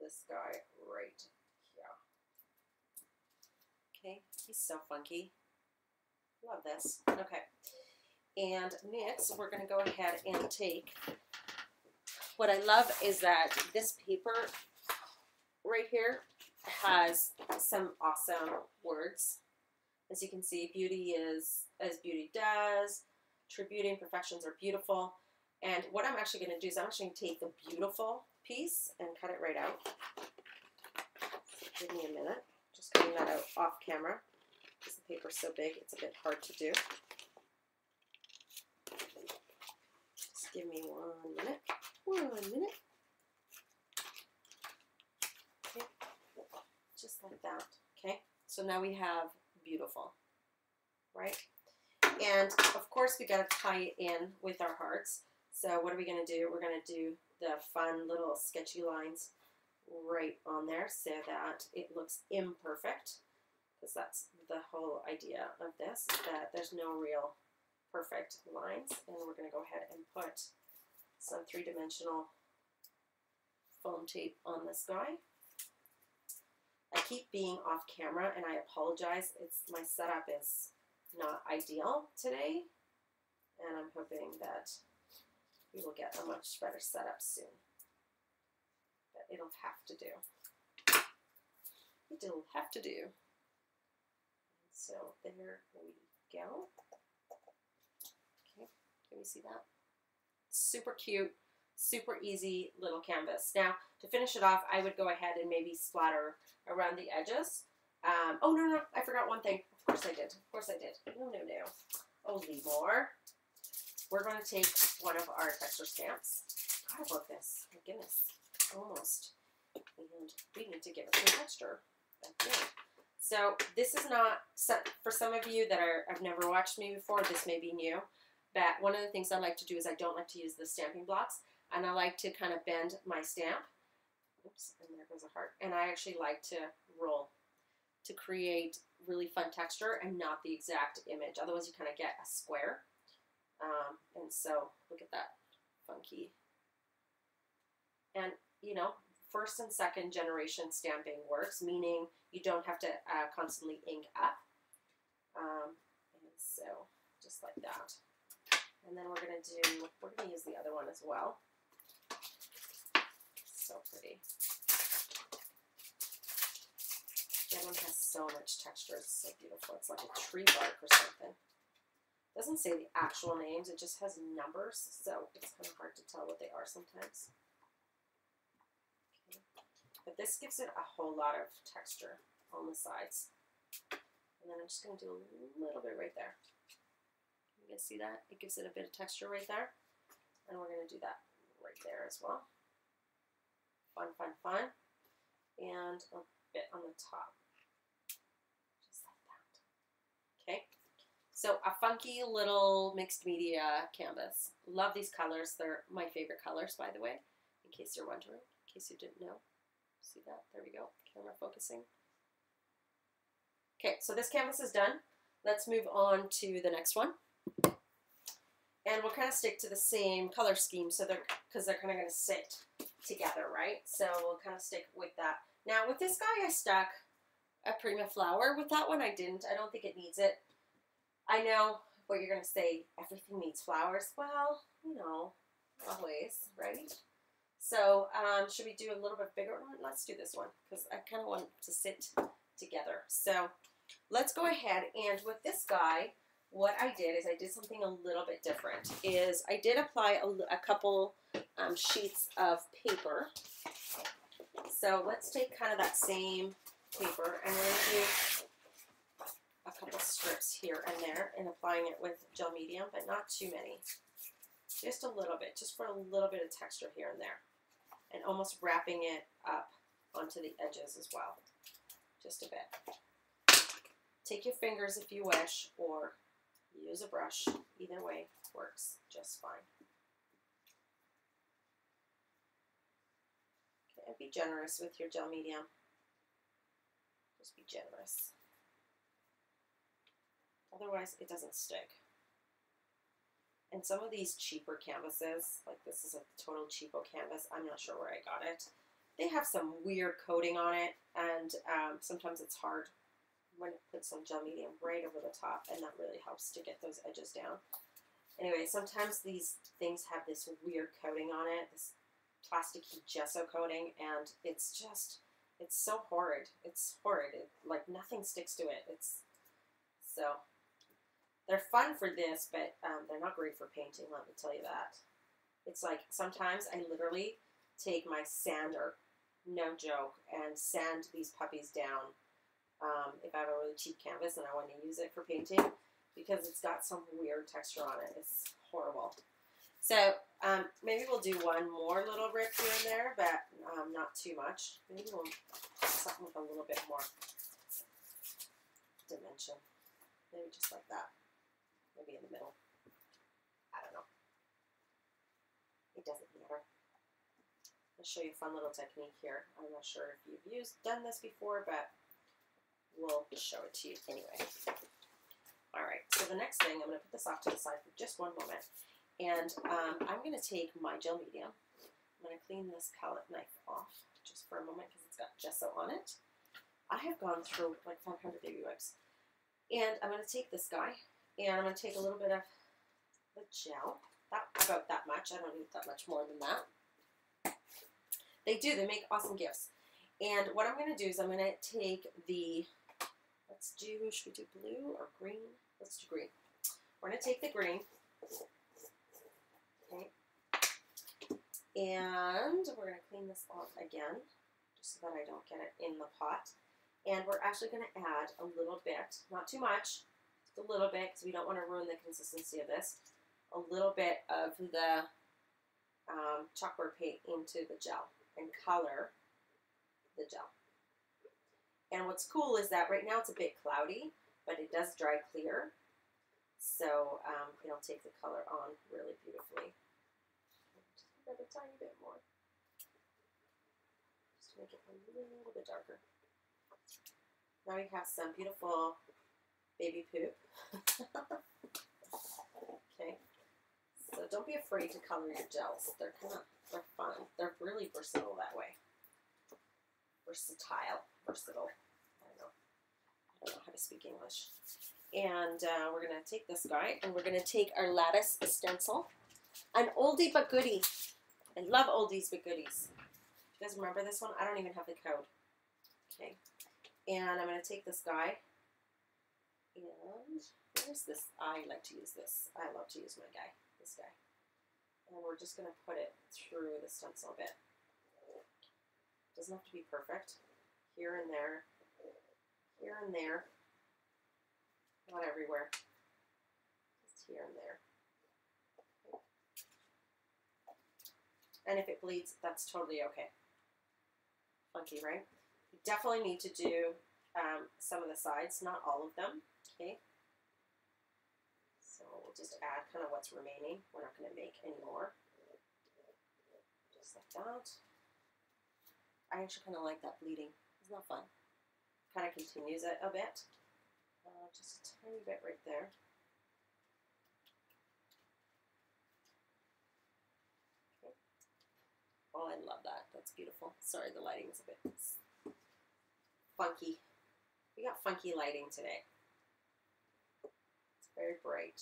this guy right here. Okay, he's so funky. Love this. Okay, and next we're going to go ahead and take, what I love is that this paper right here has some awesome words. As you can see, beauty is as beauty does, true beauty and perfections are beautiful. And what I'm actually going to do is I'm actually going to take the beautiful piece and cut it right out. Give me a minute. Just cutting that out off camera because the paper's so big it's a bit hard to do. Just give me 1 minute. 1 minute. Okay. Just like that. Okay. So now we have beautiful, right? And of course we got to tie it in with our hearts. So what are we going to do? We're going to do the fun little sketchy lines right on there so that it looks imperfect, because that's the whole idea of this, is that there's no real perfect lines. And we're going to go ahead and put some 3-dimensional foam tape on this guy. I keep being off camera and I apologize. My setup is not ideal today, and I'm hoping that we will get a much better setup soon. But it'll have to do. It'll have to do. So there we go. Okay, can you see that? Super cute, super easy little canvas. Now, to finish it off, I would go ahead and maybe splatter around the edges. Oh, no, I forgot one thing. Of course I did. Of course I did. No. Oh, Limor. We're going to take one of our texture stamps. I forgot about this. My goodness. Almost. And we need to give it some texture. Okay. So this is not, for some of you that have never watched me before, this may be new. But one of the things I like to do is I don't like to use the stamping blocks. And I like to kind of bend my stamp. Oops, and there goes a heart. And I actually like to roll to create really fun texture and not the exact image. Otherwise you kind of get a square. And so look at that, funky. And you know, first and second generation stamping works, meaning you don't have to constantly ink up. And so just like that. And then we're going to use the other one as well. So pretty. That one has so much texture. It's so beautiful. It's like a tree bark or something. It doesn't say the actual names. It just has numbers. So it's kind of hard to tell what they are sometimes. Okay. But this gives it a whole lot of texture on the sides. And then I'm just going to do a little bit right there. You can see that? It gives it a bit of texture right there. And we're going to do that right there as well. Fun. And a bit on the top. Just like that. Okay. So a funky little mixed media canvas. Love these colors. They're my favorite colors, by the way, in case you're wondering, in case you didn't know. See that? There we go. Camera focusing. Okay, so this canvas is done. Let's move on to the next one. And we'll kind of stick to the same color scheme, so because they're kind of going to sit together, right? So we'll kind of stick with that. Now with this guy, I stuck a Prima flower. With that one, I didn't. I don't think it needs it. I know what you're going to say, everything needs flowers. Well, you know, always, right? So should we do a little bit bigger one? Let's do this one, because I kind of want to sit together. So let's go ahead, and with this guy, what I did is I did something a little bit different. I did apply a couple sheets of paper. So let's take kind of that same paper, and we're going to do a couple strips here and there, and applying it with gel medium, but not too many. Just a little bit, just for a little bit of texture here and there. And almost wrapping it up onto the edges as well. Just a bit. Take your fingers if you wish, or use a brush. Either way works just fine. Okay, and be generous with your gel medium. Just be generous. Otherwise, it doesn't stick. And some of these cheaper canvases, like this is a total cheapo canvas, I'm not sure where I got it. They have some weird coating on it, and sometimes it's hard when it puts some gel medium right over the top, and that really helps to get those edges down. Anyway, sometimes these things have this weird coating on it, this plasticky gesso coating, and it's so horrid. It's horrid. Like nothing sticks to it. So they're fun for this, but they're not great for painting, let me tell you that. It's like sometimes I literally take my sander, no joke, and sand these puppies down if I have a really cheap canvas and I want to use it for painting, because it's got some weird texture on it. It's horrible. So maybe we'll do one more little rip here and there, but not too much. Maybe we'll do something with a little bit more dimension. Maybe just like that. Maybe in the middle. I don't know. It doesn't matter. I'll show you a fun little technique here. I'm not sure if you've done this before, but we'll show it to you anyway. All right, so the next thing, I'm going to put this off to the side for just one moment. And I'm going to take my gel medium. I'm going to clean this palette knife off just for a moment because it's got gesso on it. I have gone through like 500 baby wipes. And I'm going to take this guy. And I'm going to take a little bit of the gel, about that much. I don't need that much more than that. They make awesome gifts. And what I'm going to do is I'm going to take the, should we do blue or green? Let's do green. We're going to take the green. Okay. And we're going to clean this off again, just so that I don't get it in the pot. And we're actually going to add a little bit, not too much, a little bit, because we don't want to ruin the consistency of this, a little bit of the chalkboard paint into the gel and color the gel. And what's cool is that right now it's a bit cloudy, but it does dry clear, so it'll take the color on really beautifully. Just a tiny bit more, just to make it a little bit darker. Now we have some beautiful baby poop. Okay, so don't be afraid to color your gels. They're fun. They're really versatile that way. Versatile. I don't know how to speak English. And we're gonna take this guy, and we're gonna take our lattice stencil. An oldie but goodie. I love oldies but goodies. You guys remember this one? I don't even have the code. Okay, and I'm gonna take this guy. And where's this? I like to use this. I love to use this guy. And we're just going to put it through the stencil a bit. Doesn't have to be perfect. Here and there. Here and there. Not everywhere. Just here and there. Okay. And if it bleeds, that's totally okay. Funky, right? You definitely need to do some of the sides, not all of them. Okay, so we'll just add kind of what's remaining. We're not going to make any more. Just like that. I actually kind of like that bleeding. Isn't that fun? Kind of continues it a bit. Just a tiny bit right there. Okay. Oh, I love that. That's beautiful. Sorry, the lighting is a bit funky. We got funky lighting today. Very bright.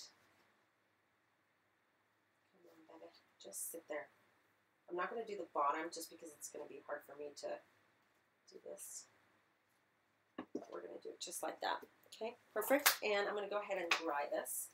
Come on, baby. Just sit there. I'm not going to do the bottom just because it's going to be hard for me to do this. But we're going to do it just like that. Okay, perfect. And I'm going to go ahead and dry this.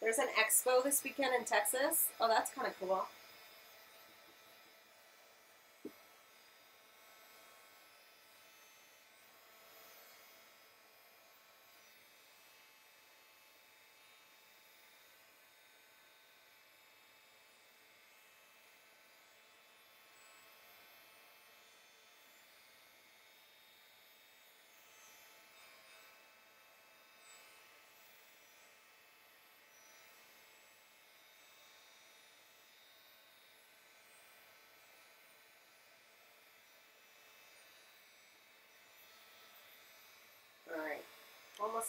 There's an expo this weekend in Texas. Oh, that's kind of cool.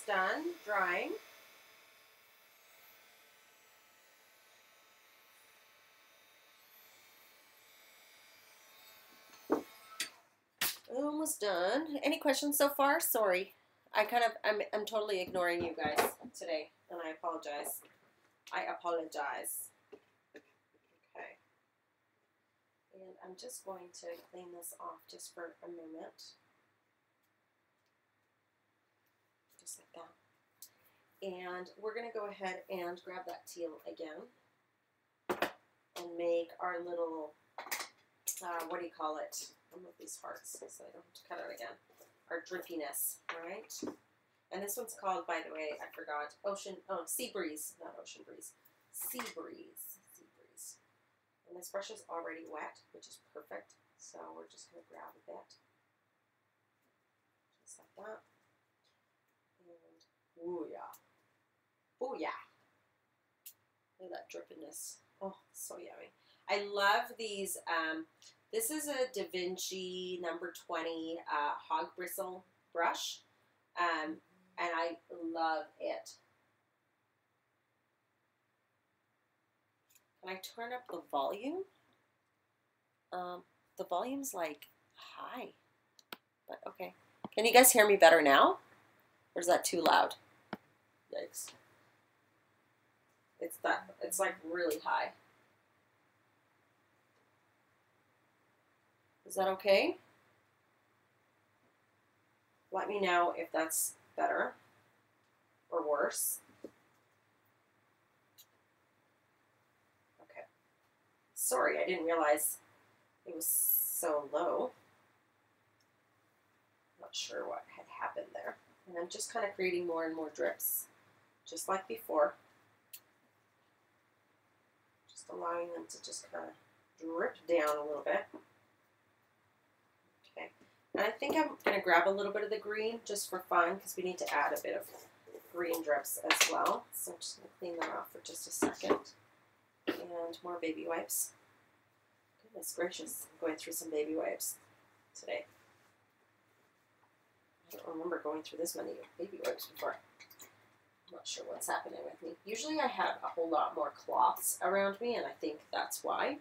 done drying. Almost done. Any questions so far? Sorry. I'm totally ignoring you guys today, and I apologize. I apologize. Okay. And I'm just going to clean this off just for a moment. Just like that. And we're going to go ahead and grab that teal again and make our little, what do you call it? I'll move these hearts so I don't have to cut it again. Our drippiness, all right? And this one's called, by the way, I forgot, Sea Breeze, not Ocean Breeze. Sea Breeze, Sea Breeze. And this brush is already wet, which is perfect. So we're just going to grab a bit. Just like that. And, ooh yeah. Oh yeah. Look at that drippiness. Oh, so yummy. I love these, this is a Da Vinci number 20 hog bristle brush, and I love it. Can I turn up the volume? The volume's like high, but okay. Can you guys hear me better now? Or is that too loud? Yikes. It's like really high. Is that okay? Let me know if that's better or worse. Okay. Sorry, I didn't realize it was so low. Not sure what had happened there. And I'm just kind of creating more and more drips, just like before. Just allowing them to just kind of drip down a little bit. Okay. And I think I'm going to grab a little bit of the green just for fun because we need to add a bit of green drips as well. So I'm just going to clean that off for just a second. And more baby wipes. Goodness gracious, I'm going through some baby wipes today. I don't remember going through this many baby wipes before. I'm not sure what's happening with me. Usually I have a whole lot more cloths around me, and I think that's why.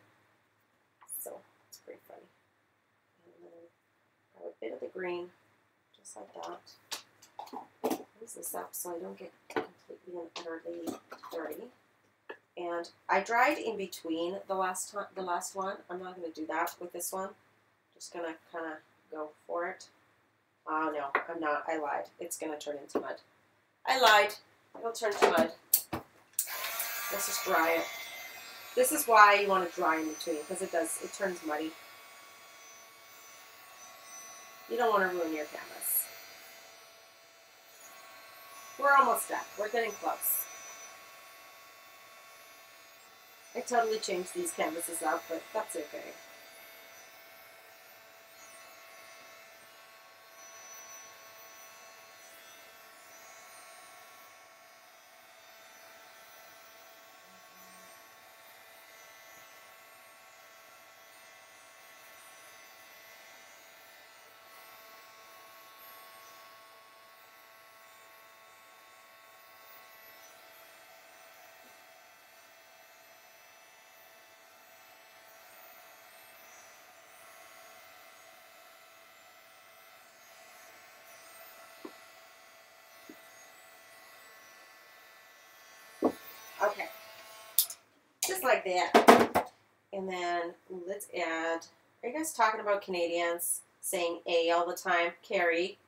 So it's pretty funny. And then grab a bit of the green, just like that. Use this up so I don't get completely and utterly dirty. And I dried in between the last one. I'm not going to do that with this one. Just going to kind of go for it. Oh no, I'm not. I lied. It's going to turn into mud. I lied. It'll turn to mud. Let's just dry it. This is why you want to dry in between, because it turns muddy. You don't want to ruin your canvas. We're almost done. We're getting close. I totally changed these canvases up, but that's okay. Okay, just like that. And then let's add, are you guys talking about Canadians saying A all the time? Carrie,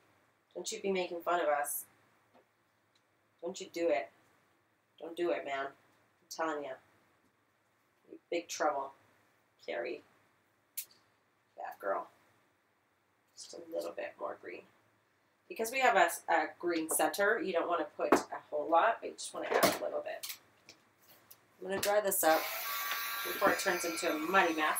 don't you be making fun of us. Don't you do it. Don't do it, man. I'm telling you. You're big trouble, Carrie. Bad girl. Just a little bit more green. Because we have a green center, you don't want to put a whole lot, but you just want to add a little bit. I'm going to dry this up before it turns into a muddy mess.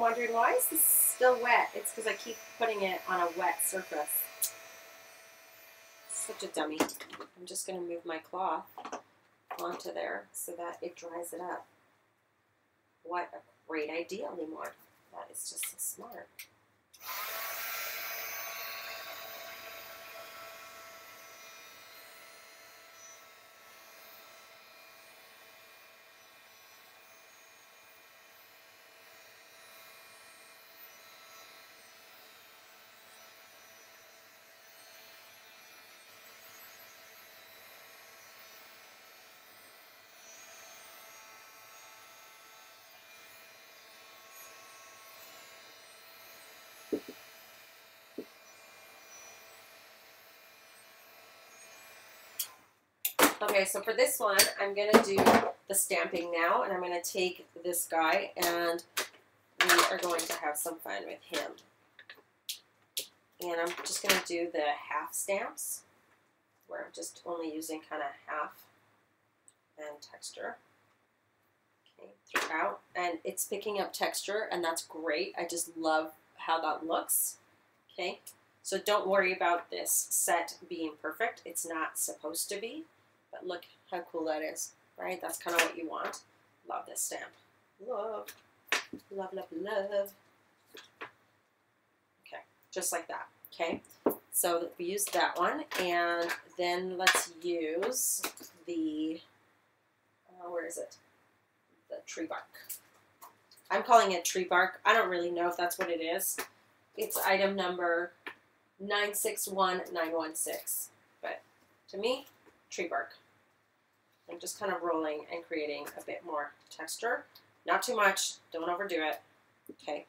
wondering, why is this still wet? It's because I keep putting it on a wet surface. Such a dummy. I'm just going to move my cloth onto there so that it dries it up. What a great idea, Limor. That is just so smart. Okay, so for this one, I'm going to do the stamping now, and I'm going to take this guy, and we are going to have some fun with him. And I'm just going to do the half stamps, where I'm just only using kind of half and texture. Okay, throughout, and it's picking up texture, and that's great. I just love how that looks. Okay, so don't worry about this set being perfect. It's not supposed to be. But look how cool that is, right? That's kind of what you want. Love this stamp. Love, love, love, love. Okay, just like that, okay? So we use that one, and then let's use the, where is it? The tree bark. I'm calling it tree bark. I don't really know if that's what it is. It's item number 961916, but to me, tree bark. I'm just kind of rolling and creating a bit more texture. Not too much. Don't overdo it. Okay.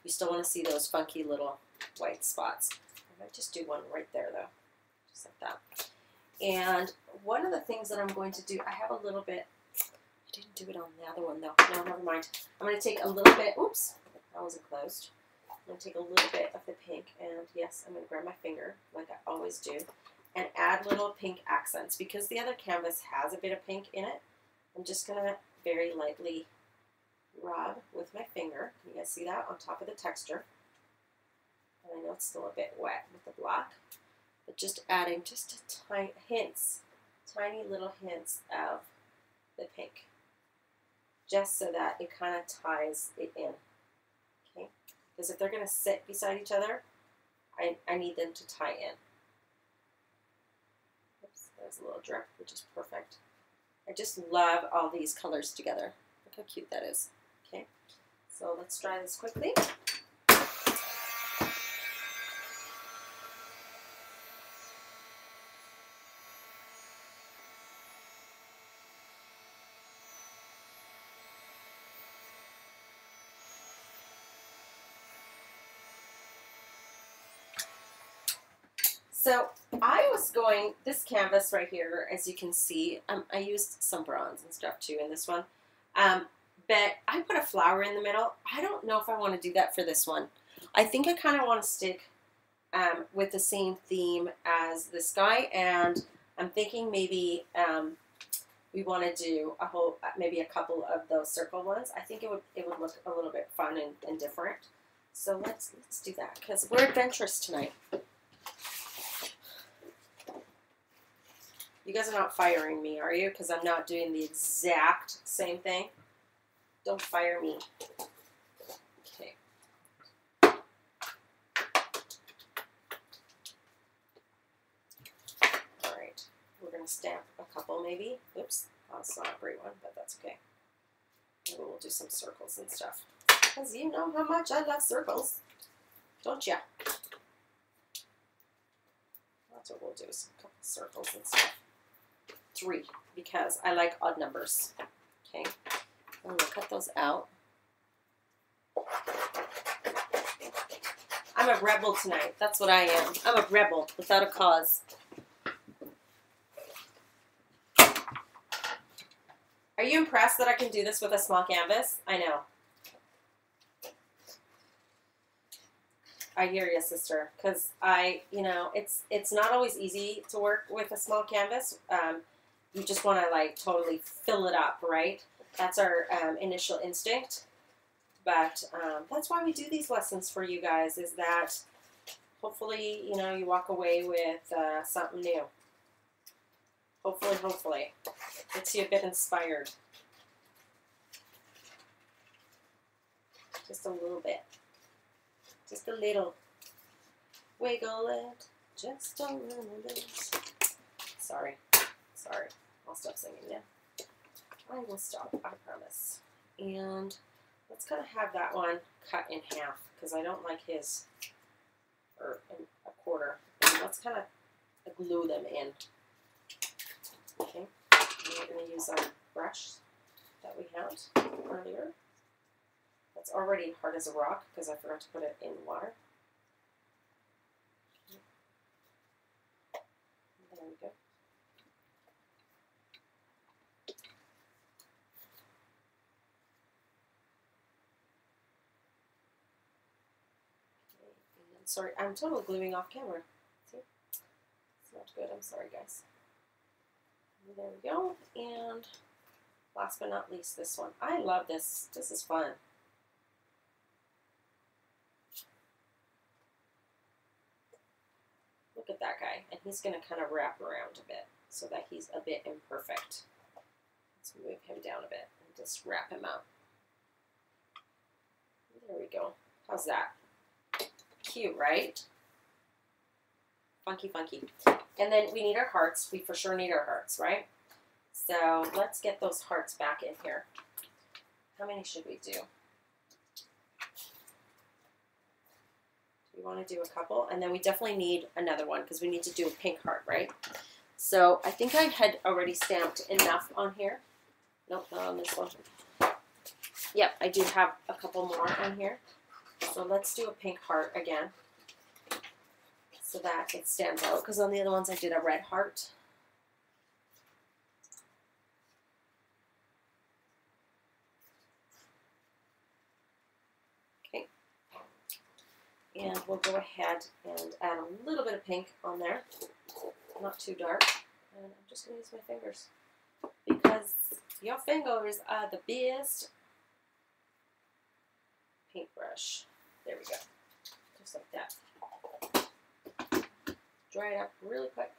You still want to see those funky little white spots. I might just do one right there, though. Just like that. And one of the things that I'm going to do, I have a little bit, I didn't do it on the other one, though. No, never mind. I'm going to take a little bit, oops, that wasn't closed. I'm going to take a little bit of the pink, and yes, I'm going to grab my finger, like I always do, and add little pink accents. Because the other canvas has a bit of pink in it, I'm just going to very lightly rub with my finger. Can you guys see that on top of the texture? And I know it's still a bit wet with the black, but just adding just a tiny tiny little hints of the pink, just so that it kind of ties it in. Okay, because if they're going to sit beside each other, I need them to tie in. There's a little drip, which is perfect. I just love all these colors together. Look how cute that is. Okay, so let's try this quickly. So I was going, this canvas right here, as you can see, I used some bronze and stuff too in this one, but I put a flower in the middle. I don't know if I want to do that for this one. I think I kind of want to stick with the same theme as this guy, and I'm thinking maybe we want to do a whole, maybe a couple of those circle ones. I think it would look a little bit fun and different. So let's do that, because we're adventurous tonight. You guys are not firing me, are you? Because I'm not doing the exact same thing. Don't fire me. Okay. All right. We're going to stamp a couple maybe. Oops. That's not a great one, but that's okay. Maybe we'll do some circles and stuff. Because you know how much I love circles. Don't ya? That's what we'll do, is a couple circles and stuff. 3, because I like odd numbers. Okay, I'm gonna cut those out. I'm a rebel tonight. That's what I am. I'm a rebel without a cause. Are you impressed that I can do this with a small canvas? I know. I hear you, sister, because it's not always easy to work with a small canvas. You just want to like totally fill it up, right? That's our initial instinct. But that's why we do these lessons for you guys, is that hopefully, you know, you walk away with something new. Hopefully. Gets you a bit inspired. Just a little bit. Just a little. Wiggle it. Just a little bit. Sorry. I'll stop singing now. I will stop, I promise. And let's kind of have that one cut in half, because I don't like his, or in a quarter. And let's kind of glue them in. Okay, and we're going to use our brush that we had earlier. That's already hard as a rock because I forgot to put it in water. There we go. Sorry, I'm totally gluing off camera. See? It's not good. I'm sorry, guys. And there we go. And last but not least, this one. I love this. This is fun. Look at that guy. And he's going to kind of wrap around a bit so that he's a bit imperfect. Let's move him down a bit and just wrap him up. There we go. How's that? Cute, right? Funky. And then we need our hearts. We for sure need our hearts, right? So let's get those hearts back in here. How many should we do? Do we want to do a couple? And then we definitely need another one because we need to do a pink heart, right? So I think I had already stamped enough on here. Nope, not on this one. Yep, I do have a couple more on here. So let's do a pink heart again so that it stands out, because on the other ones I did a red heart. Okay. And we'll go ahead and add a little bit of pink on there, not too dark. And I'm just going to use my fingers because your fingers are the best. Paintbrush. There we go. Just like that. Dry it up really quick.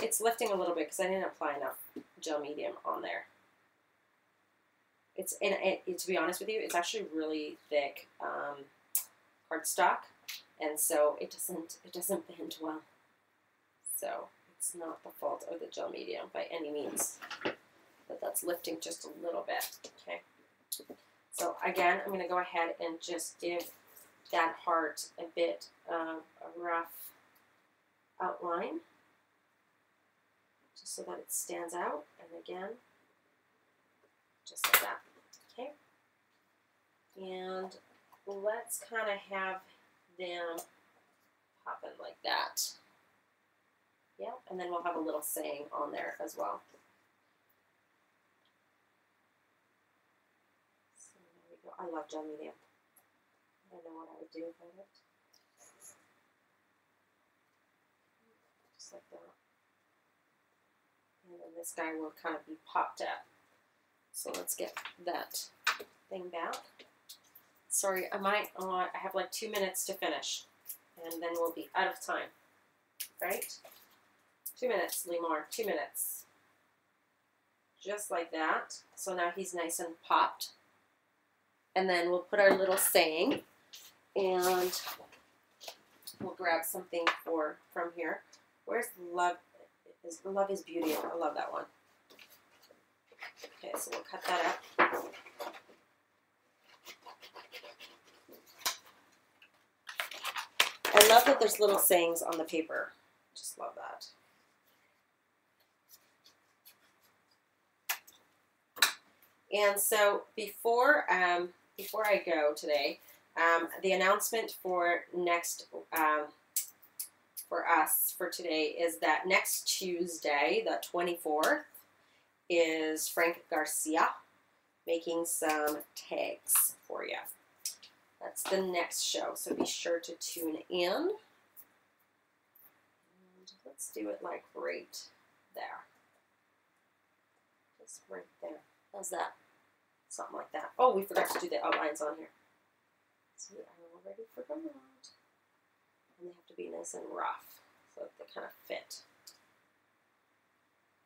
It's lifting a little bit because I didn't apply enough gel medium on there. It's to be honest with you, it's actually really thick cardstock, and so it doesn't bend well. So it's not the fault of the gel medium by any means, but that's lifting just a little bit. Okay. So again, I'm going to go ahead and just give that heart a bit of a rough outline, just so that it stands out. And again, just like that. Okay. And let's kind of have them popping like that. Yeah, and then we'll have a little saying on there as well. So there we go. I love gel medium. I don't know what I would do without it. Just like that. And then this guy will kind of be popped up. So let's get that thing back. Sorry, I have like 2 minutes to finish, and then we'll be out of time. Right? 2 minutes, Limor, 2 minutes. Just like that. So now he's nice and popped. And then we'll put our little saying, and we'll grab something from here. Where's love? Love is beauty. I love that one. Okay, so we'll cut that up. I love that there's little sayings on the paper. Just love that. And so before I go today, the announcement for next for us for today is that next Tuesday, the 24th, is Frank Garcia making some tags for you. That's the next show, so be sure to tune in. Let's do it like right there. Just right there. How's that? Something like that. Oh, we forgot to do the outlines on here. See, I already forgot. And they have to be nice and rough so that they kind of fit.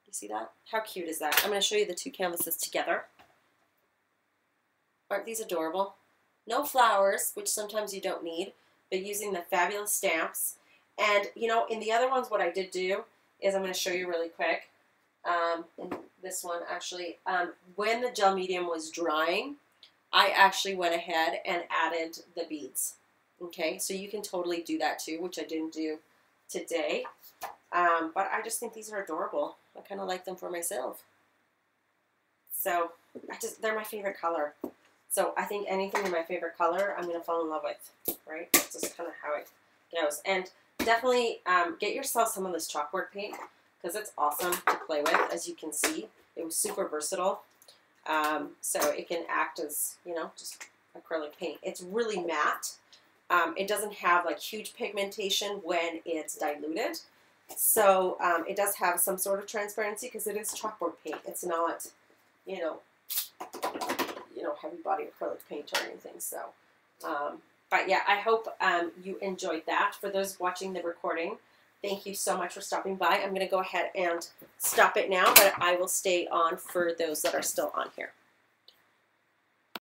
You see that? How cute is that? I'm going to show you the two canvases together. Aren't these adorable? No flowers, which sometimes you don't need, but using the fabulous stamps. And, you know, in the other ones, what I did do is I'm going to show you really quick. In this one, actually, when the gel medium was drying, I actually went ahead and added the beads. Okay, so you can totally do that too, which I didn't do today. But I just think these are adorable. I kind of like them for myself. So they're my favorite color. So I think anything in my favorite color, I'm going to fall in love with, right? That's just kind of how it goes. And definitely get yourself some of this chalkboard paint because it's awesome to play with. As you can see, it was super versatile. So it can act as, you know, just acrylic paint. It's really matte. It doesn't have like huge pigmentation when it's diluted. So it does have some sort of transparency because it is chalkboard paint. It's not, you know, heavy body acrylic paint or anything. So, but yeah, I hope you enjoyed that. For those watching the recording, thank you so much for stopping by. I'm going to go ahead and stop it now, but I will stay on for those that are still on here.